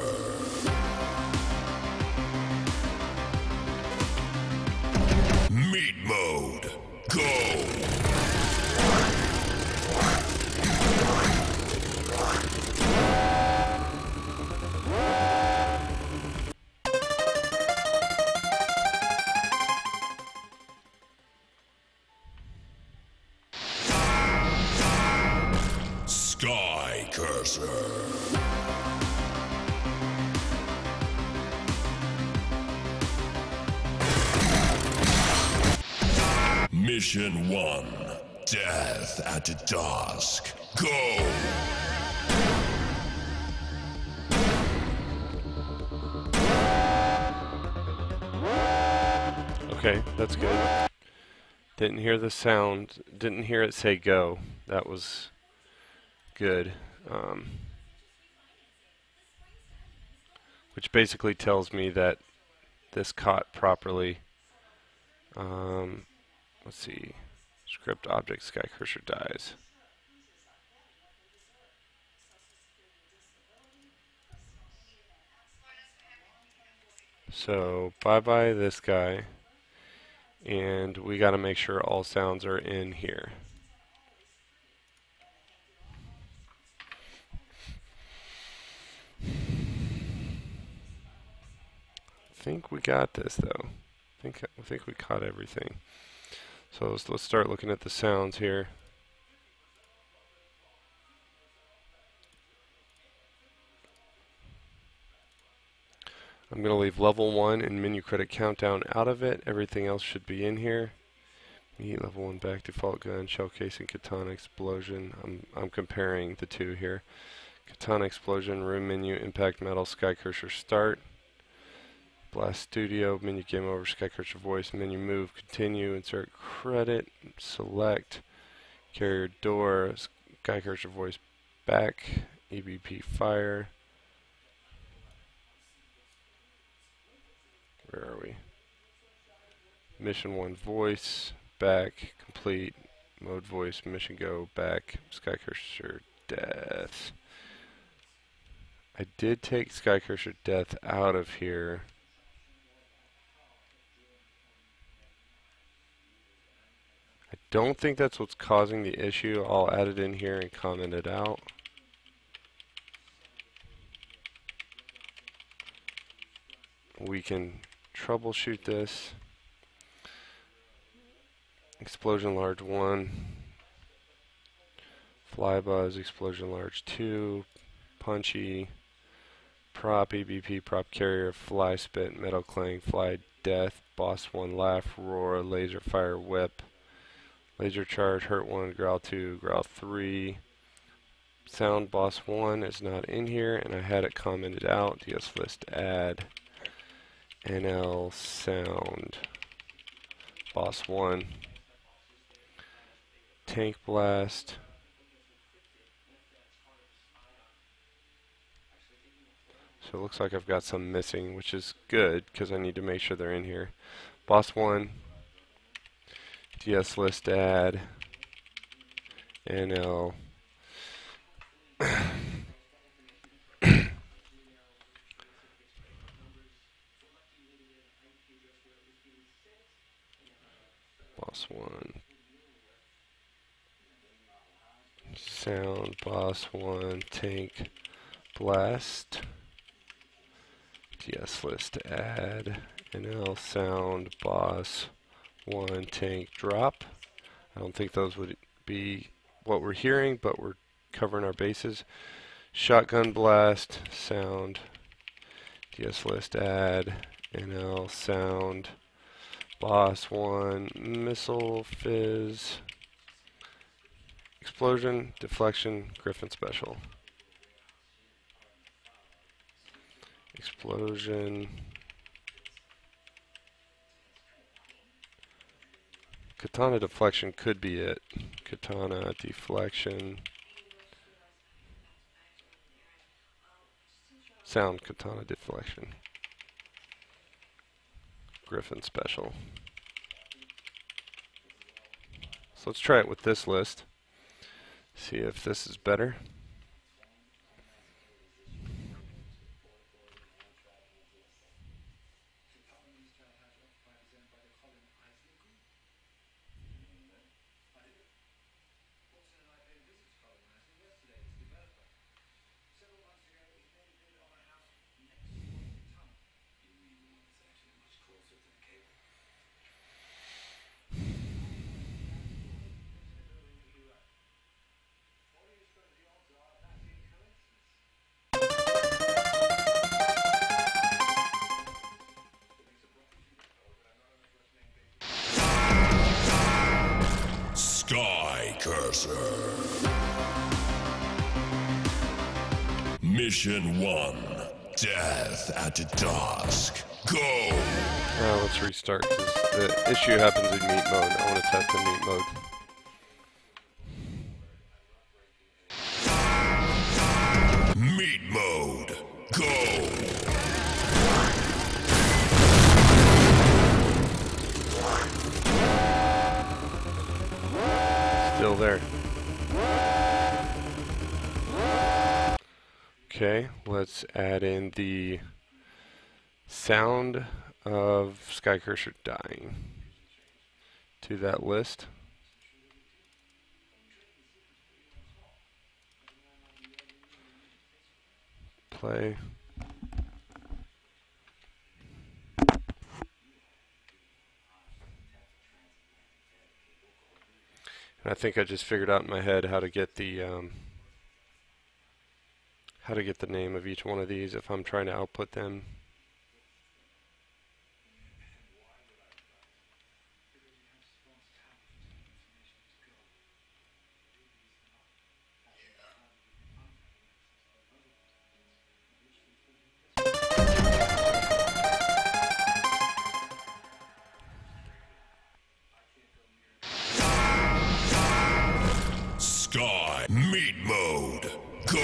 Meat mode. Go! Skycurser. Mission 1. Death at dusk. Go! Okay, that's good. Didn't hear the sound, didn't hear it say go. That was good. Which basically tells me that this caught properly. Let's see. Script object Skycurser dies. So bye-bye this guy. And we got to make sure all sounds are in here. I think we got this though. I think we caught everything. So let's start looking at the sounds here. I'm going to leave level 1 and menu credit countdown out of it. Everything else should be in here. Meat level 1 back, default gun, shell casing, katana explosion. I'm comparing the two here. Katana explosion, room menu, impact metal, Skycurser start. Blast studio, menu game over, Skycurser voice, menu move, continue, insert credit, select, carrier door, Skycurser voice back, EBP fire. Where are we? Mission 1 voice, back, complete, mode voice, mission go, back, Skycurser death. I did take Skycurser death out of here. I don't think that's what's causing the issue. I'll add it in here and comment it out. We can troubleshoot this. Explosion large 1, fly buzz, explosion large 2, punchy, prop, EBP, prop carrier, fly spit, metal clang, fly death, boss 1, laugh, roar, laser fire, whip, laser charge, hurt 1, growl 2, growl 3. Sound boss 1 is not in here, and I had it commented out. DS list add NL sound boss 1. Tank blast. So it looks like I've got some missing, which is good because I need to make sure they're in here. Boss 1, DS list add, NL. Boss 1. Sound boss 1, tank blast. DS list add, NL sound boss 1, tank drop. I don't think those would be what we're hearing, but we're covering our bases. Shotgun blast, sound, DS list add, NL sound, boss 1, missile, fizz, explosion, deflection, Griffin special. Explosion, katana deflection could be it. Katana deflection, sound katana deflection, Griffin special. So let's try it with this list. See if this is better. Skycurser. Mission 1. Death at dusk. Go! Let's restart because the issue happens in meat mode. I want to test in meat mode. Meat mode. Go! Still there. Okay, let's add in the sound of Skycurser dying to that list. Play. And I think I just figured out in my head how to get the name of each one of these if I'm trying to output them. Meat mode. Go.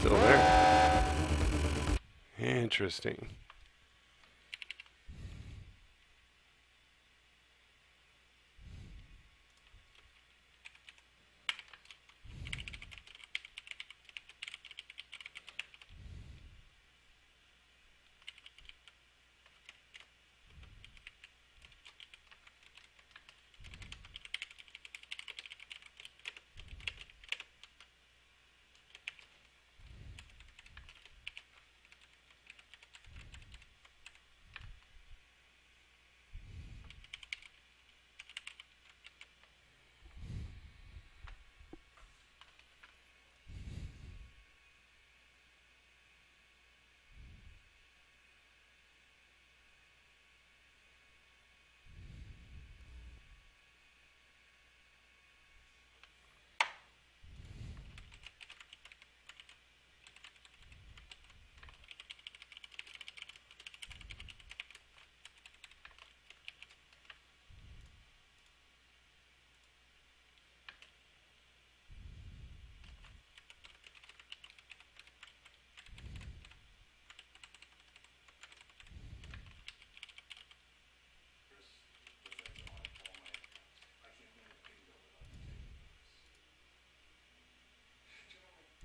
Still there. Interesting.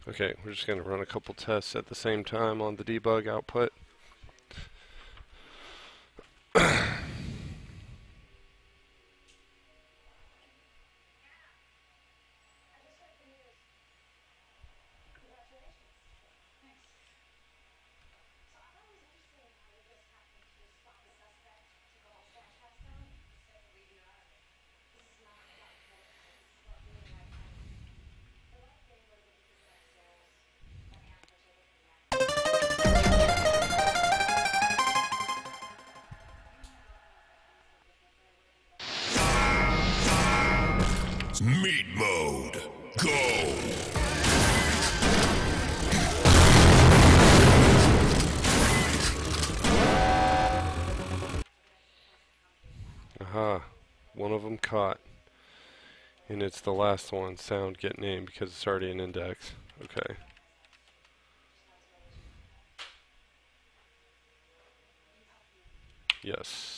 Okay, we're just going to run a couple tests at the same time on the debug output. Meat mode. Go. Aha, one of them caught. And it's the last one, sound get name, because it's already an index. Okay. Yes.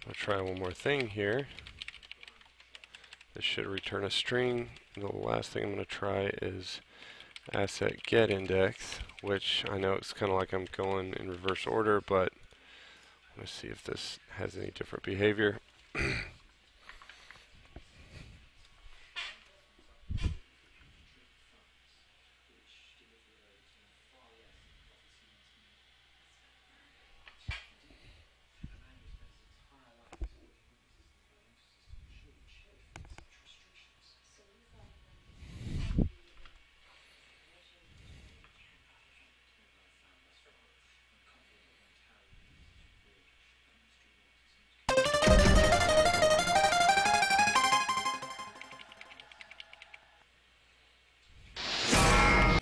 I'll try one more thing here. This should return a string. And the last thing I'm going to try is asset get index, which I know it's kind of like I'm going in reverse order, but let's see if this has any different behavior.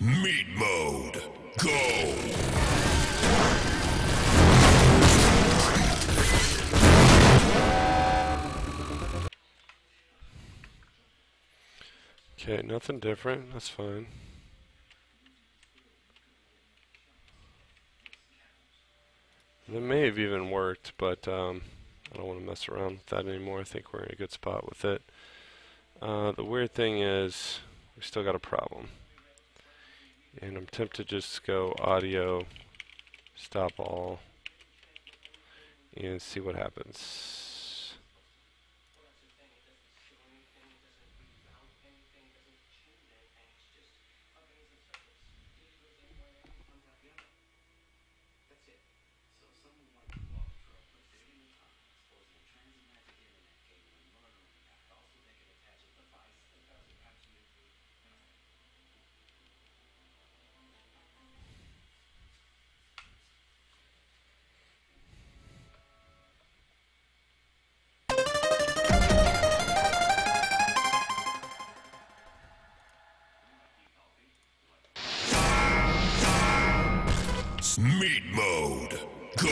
Meat mode. Go. Okay, nothing different. That's fine. That may have even worked, but I don't want to mess around with that anymore. I think we're in a good spot with it. The weird thing is we still got a problem. And I'm tempted to just go audio, stop all, and see what happens. Meat mode. Go.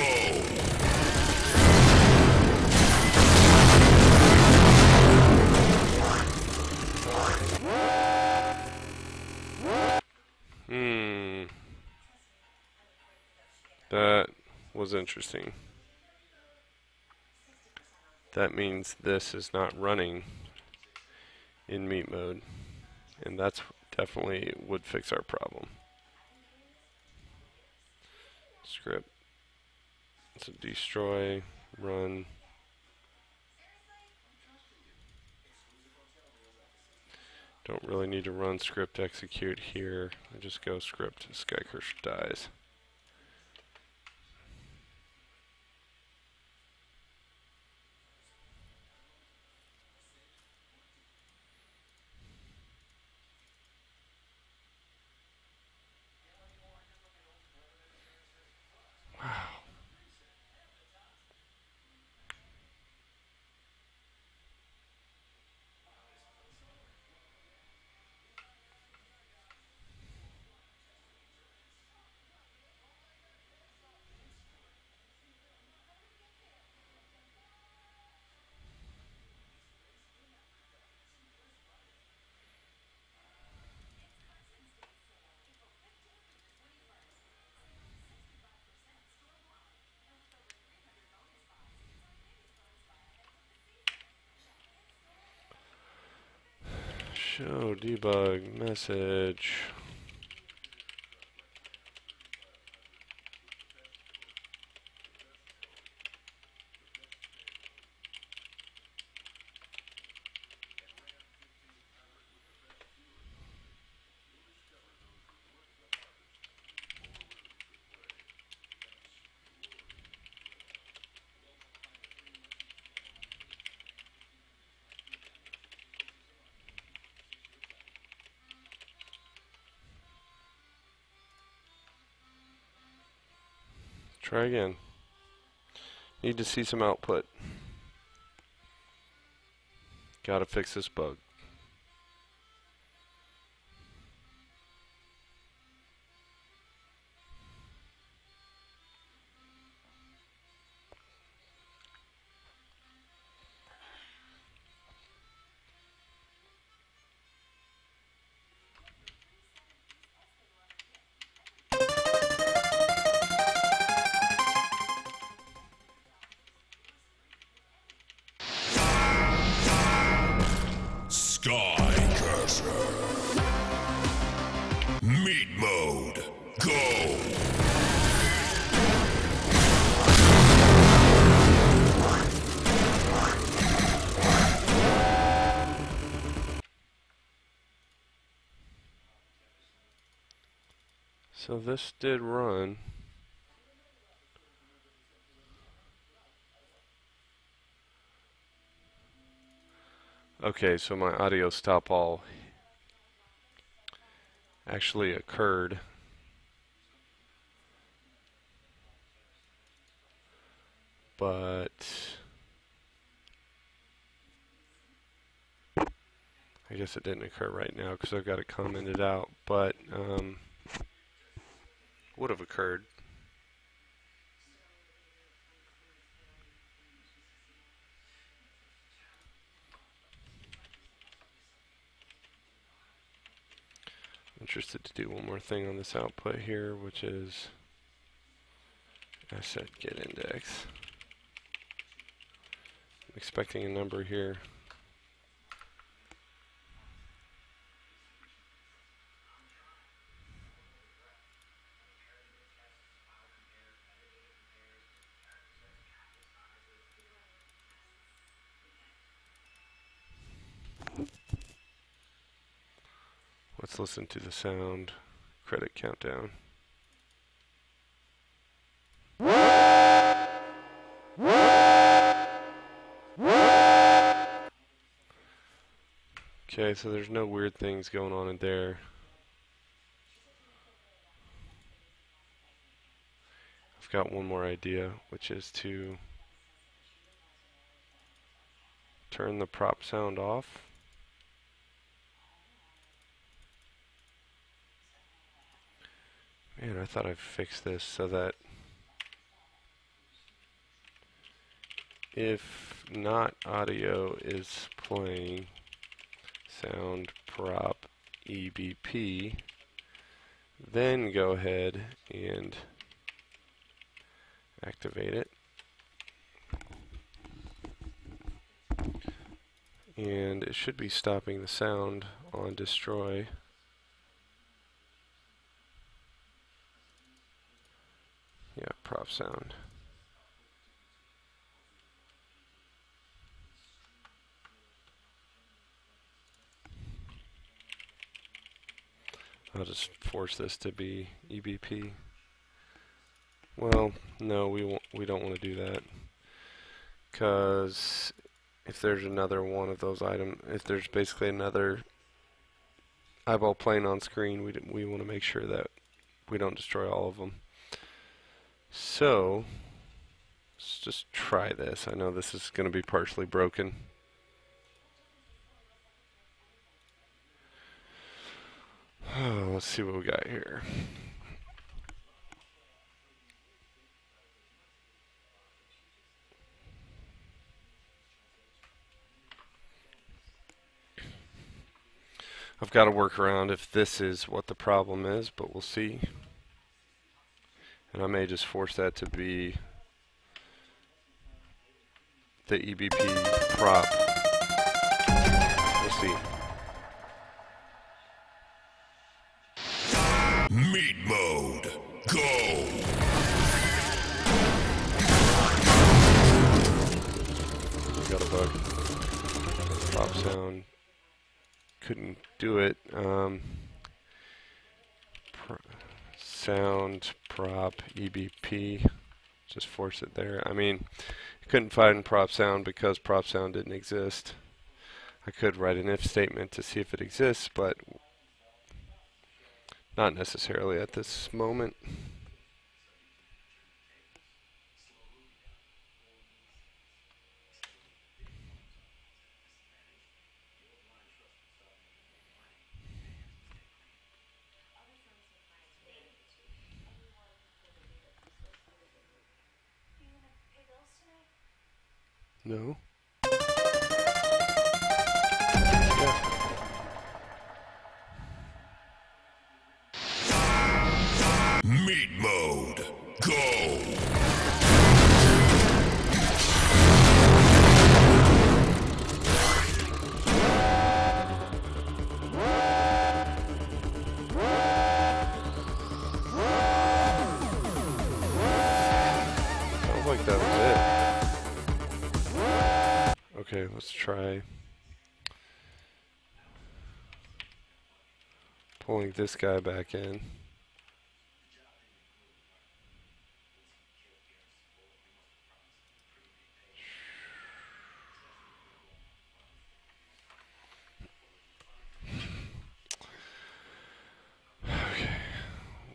That was interesting. That means this is not running in meat mode, and that's definitely would fix our problem. Script. So destroy, run. Don't really need to run script execute here. I just go script Skycurser dies. Show debug message. Try again. Need to see some output. Gotta fix this bug. Skycurser. Meat mode. Go. So this did run. Okay, so my audio stop all actually occurred. But I guess it didn't occur right now because I've got it commented out, but would have occurred. Interested to do one more thing on this output here, which is asset get index. I'm expecting a number here. Let's listen to the sound credit countdown. Okay, so there's no weird things going on in there. I've got one more idea, which is to turn the prop sound off. Man, I thought I fixed this so that if not audio is playing, sound prop EBP, then go ahead and activate it. And it should be stopping the sound on destroy. Yeah, prop sound. I'll just force this to be EBP. Well, no, we don't want to do that, because if there's another one of those items, if there's basically another eyeball playing on screen, we want to make sure that we don't destroy all of them. So let's just try this. I know this is going to be partially broken. Oh, let's see what we got here. I've got to work around if this is what the problem is, but we'll see. And I may just force that to be the EBP prop. We'll see. Meat mode. Go. Got a bug. Prop sound. Couldn't do it. Sound prop EBP. Just force it there. I mean, couldn't find prop sound because prop sound didn't exist. I could write an if statement to see if it exists, but not necessarily at this moment. No. Meat mode. Go. Sounds like that was it. Okay, let's try pulling this guy back in. Okay,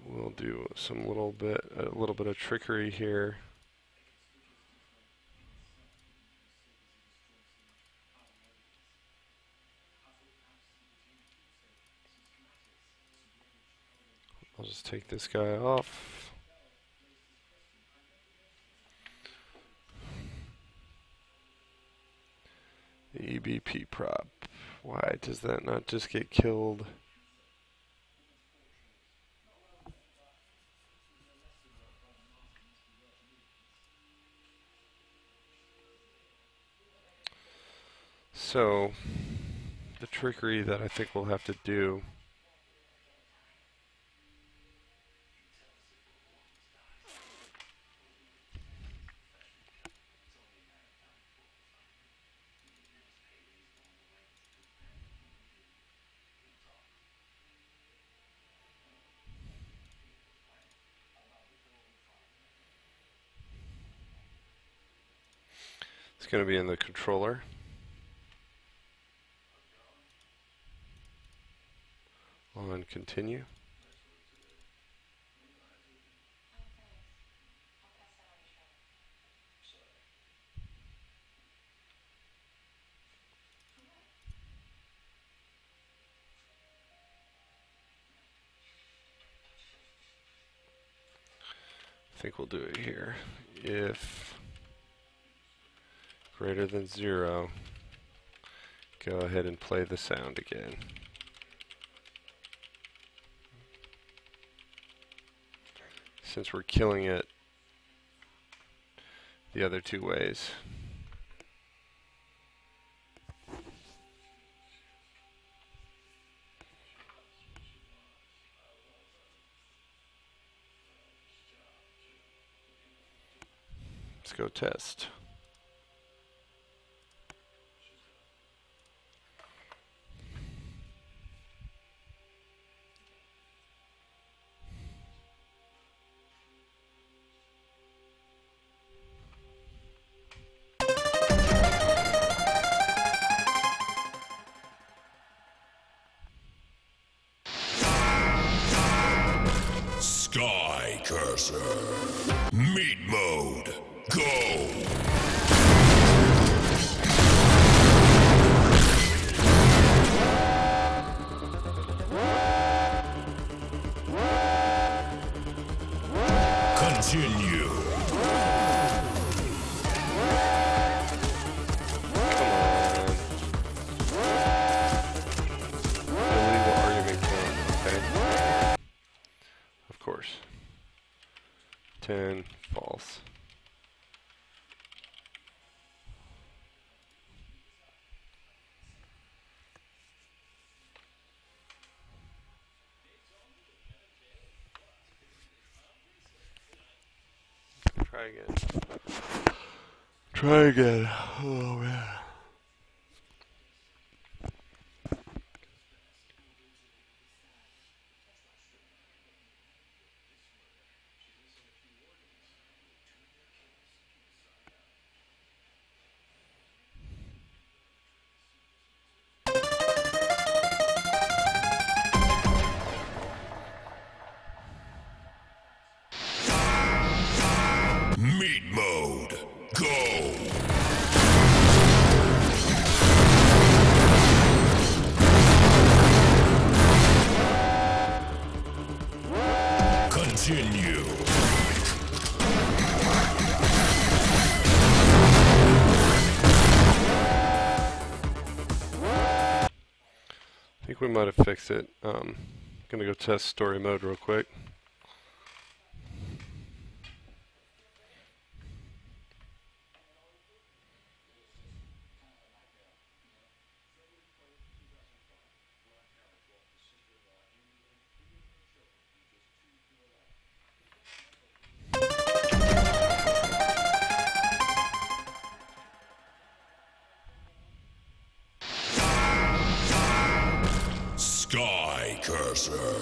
we'll do a little bit of trickery here. I'll just take this guy off. The EBP prop. Why does that not just get killed? So, the trickery that I think we'll have to do is going to be in the controller. On continue. think we'll do it here. If greater than 0, go ahead and play the sound again. Since we're killing it the other two ways. Let's go test. Skycurser. Meat mode. Go. Continue. Illegal argument count, okay. Of course. 10, false. Try again. Try again. Oh man. Meat mode. Go. Continue. I think we might have fixed it. Gonna go test story mode real quick. Skycurser.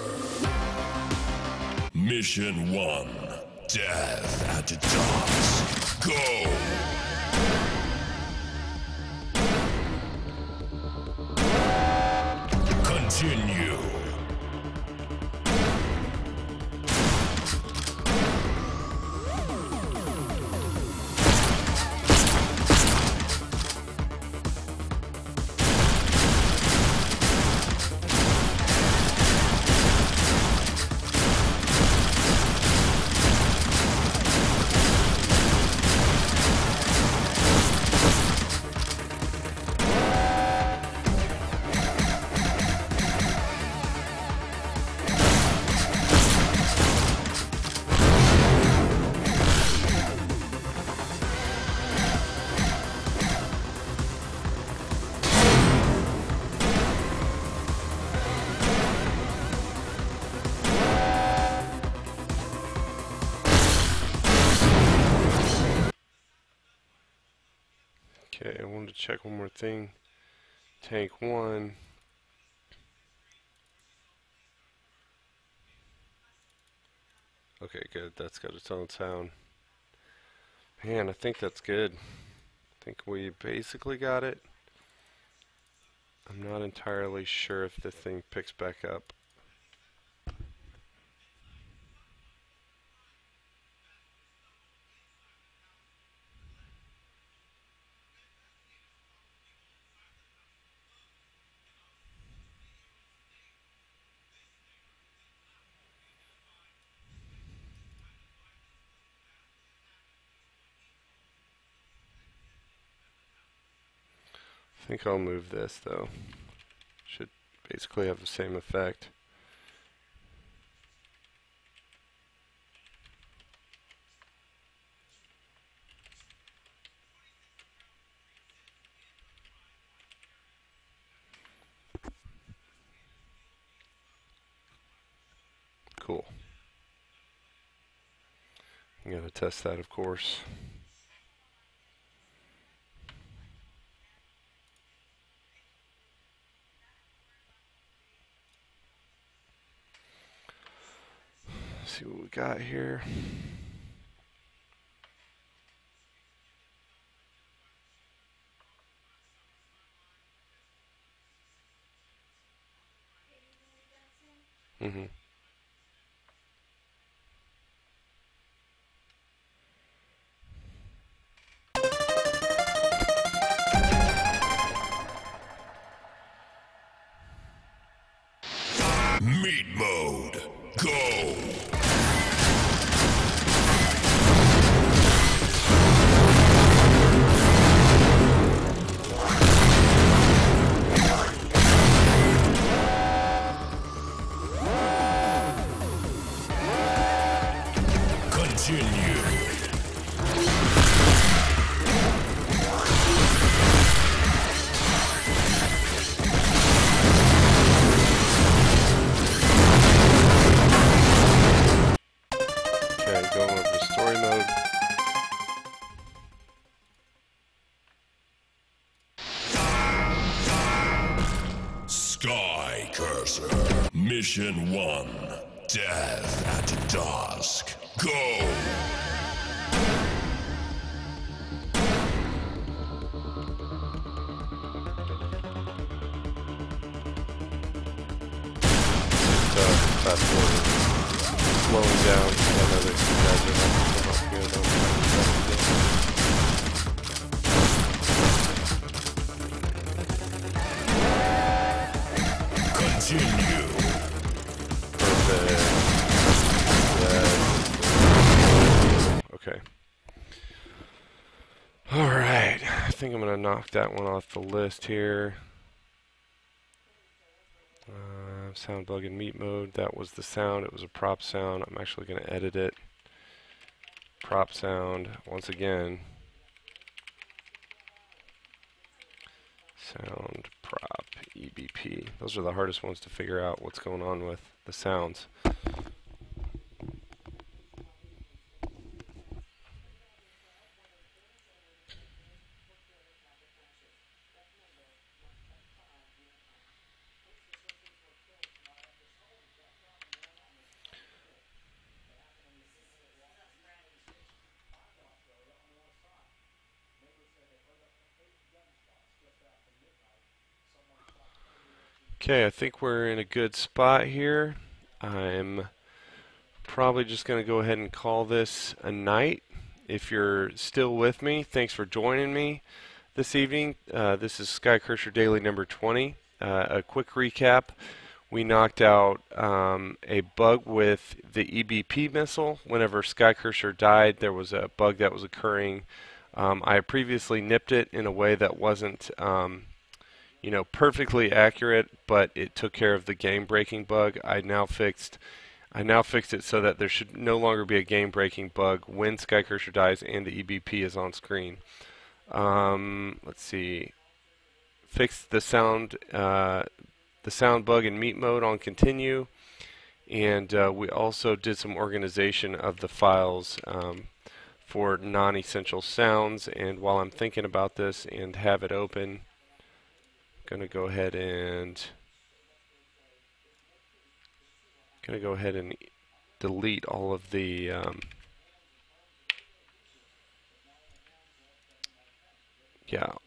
Mission 1. Death at the docks. Go. Continue. Okay, I wanted to check one more thing. Tank 1. Okay, good. That's got its own sound. Man, I think that's good. I think we basically got it. I'm not entirely sure if the thing picks back up. I think I'll move this though. Should basically have the same effect. Cool. I'm going to test that, of course. Let's see what we got here. Mm-hmm. Meat mode. Go. Continue. Okay, going over to story mode. Skycurser. Mission 1. Death at dusk. Go. Fast forward. Slowing down. I know that you guys are not come up here. Continue. Perfect. Okay. Alright. I think I'm going to knock that one off the list here. Sound bug in meat mode. That was the sound. It was a prop sound. I'm actually going to edit it. Prop sound. Once again. Sound prop EBP. Those are the hardest ones to figure out what's going on with the sounds. Okay, I think we're in a good spot here. I'm probably just going to go ahead and call this a night. If you're still with me, thanks for joining me this evening. This is Skycurser Daily number 20. A quick recap. We knocked out a bug with the EBP missile. Whenever Skycurser died, there was a bug that was occurring. I previously nipped it in a way that wasn't perfectly accurate, but it took care of the game-breaking bug. I now fixed it so that there should no longer be a game-breaking bug when Skycurser dies and the EBP is on screen. Let's see. Fixed the sound bug in meat mode on continue, and we also did some organization of the files for non-essential sounds. And while I'm thinking about this and have it open, I'm going to go ahead and delete all of the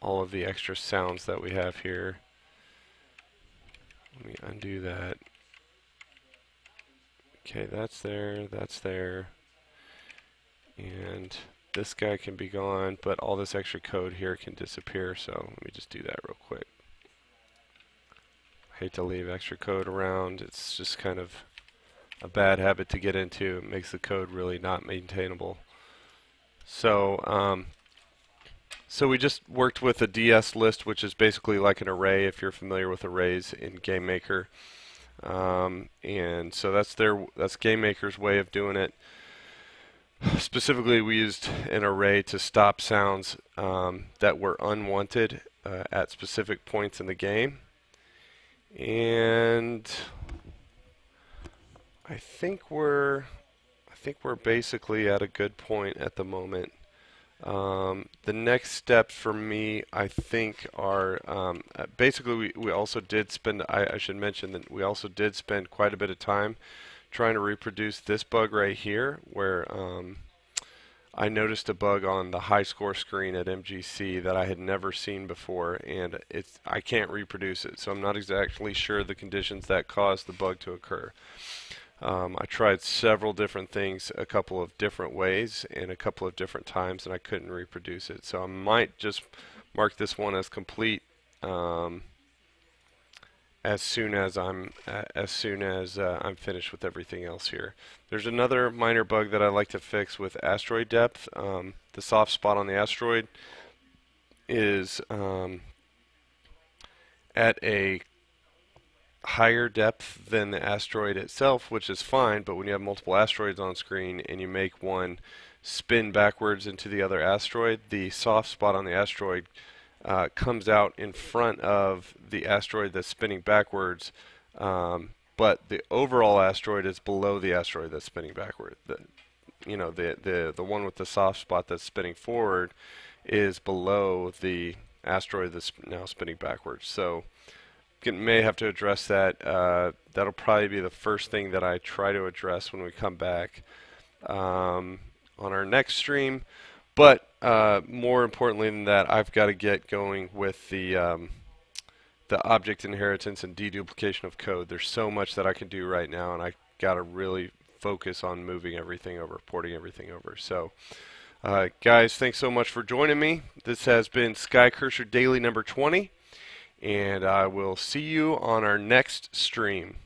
all of the extra sounds that we have here. Let me undo that. Okay, that's there, and this guy can be gone, but all this extra code here can disappear, so let me just do that real quick. Hate to leave extra code around. It's just kind of a bad habit to get into. It makes the code really not maintainable. So So we just worked with a DS list, which is basically like an array if you're familiar with arrays in GameMaker. And so that's GameMaker's way of doing it. Specifically, we used an array to stop sounds that were unwanted at specific points in the game. And I think we're basically at a good point at the moment. The next steps for me, I think, are basically we also did spend, I should mention that we also did spend quite a bit of time trying to reproduce this bug right here, where I noticed a bug on the high score screen at MGC that I had never seen before, and I can't reproduce it, so I'm not exactly sure the conditions that caused the bug to occur. I tried several different things a couple of different ways and a couple of different times, and I couldn't reproduce it. So I might just mark this one as complete as soon as I'm finished with everything else here. There's another minor bug that I like to fix with asteroid depth. The soft spot on the asteroid is at a higher depth than the asteroid itself, which is fine, but when you have multiple asteroids on screen and you make one spin backwards into the other asteroid, the soft spot on the asteroid comes out in front of the asteroid that's spinning backwards, but the overall asteroid is below the asteroid that's spinning backward. The one with the soft spot that's spinning forward is below the asteroid that's now spinning backwards. So may have to address that. That'll probably be the first thing that I try to address when we come back on our next stream. But more importantly than that, I've got to get going with the object inheritance and deduplication of code. There's so much that I can do right now, and I got to really focus on moving everything over, porting everything over. So, guys, thanks so much for joining me. This has been Skycurser Daily number 20. And I will see you on our next stream.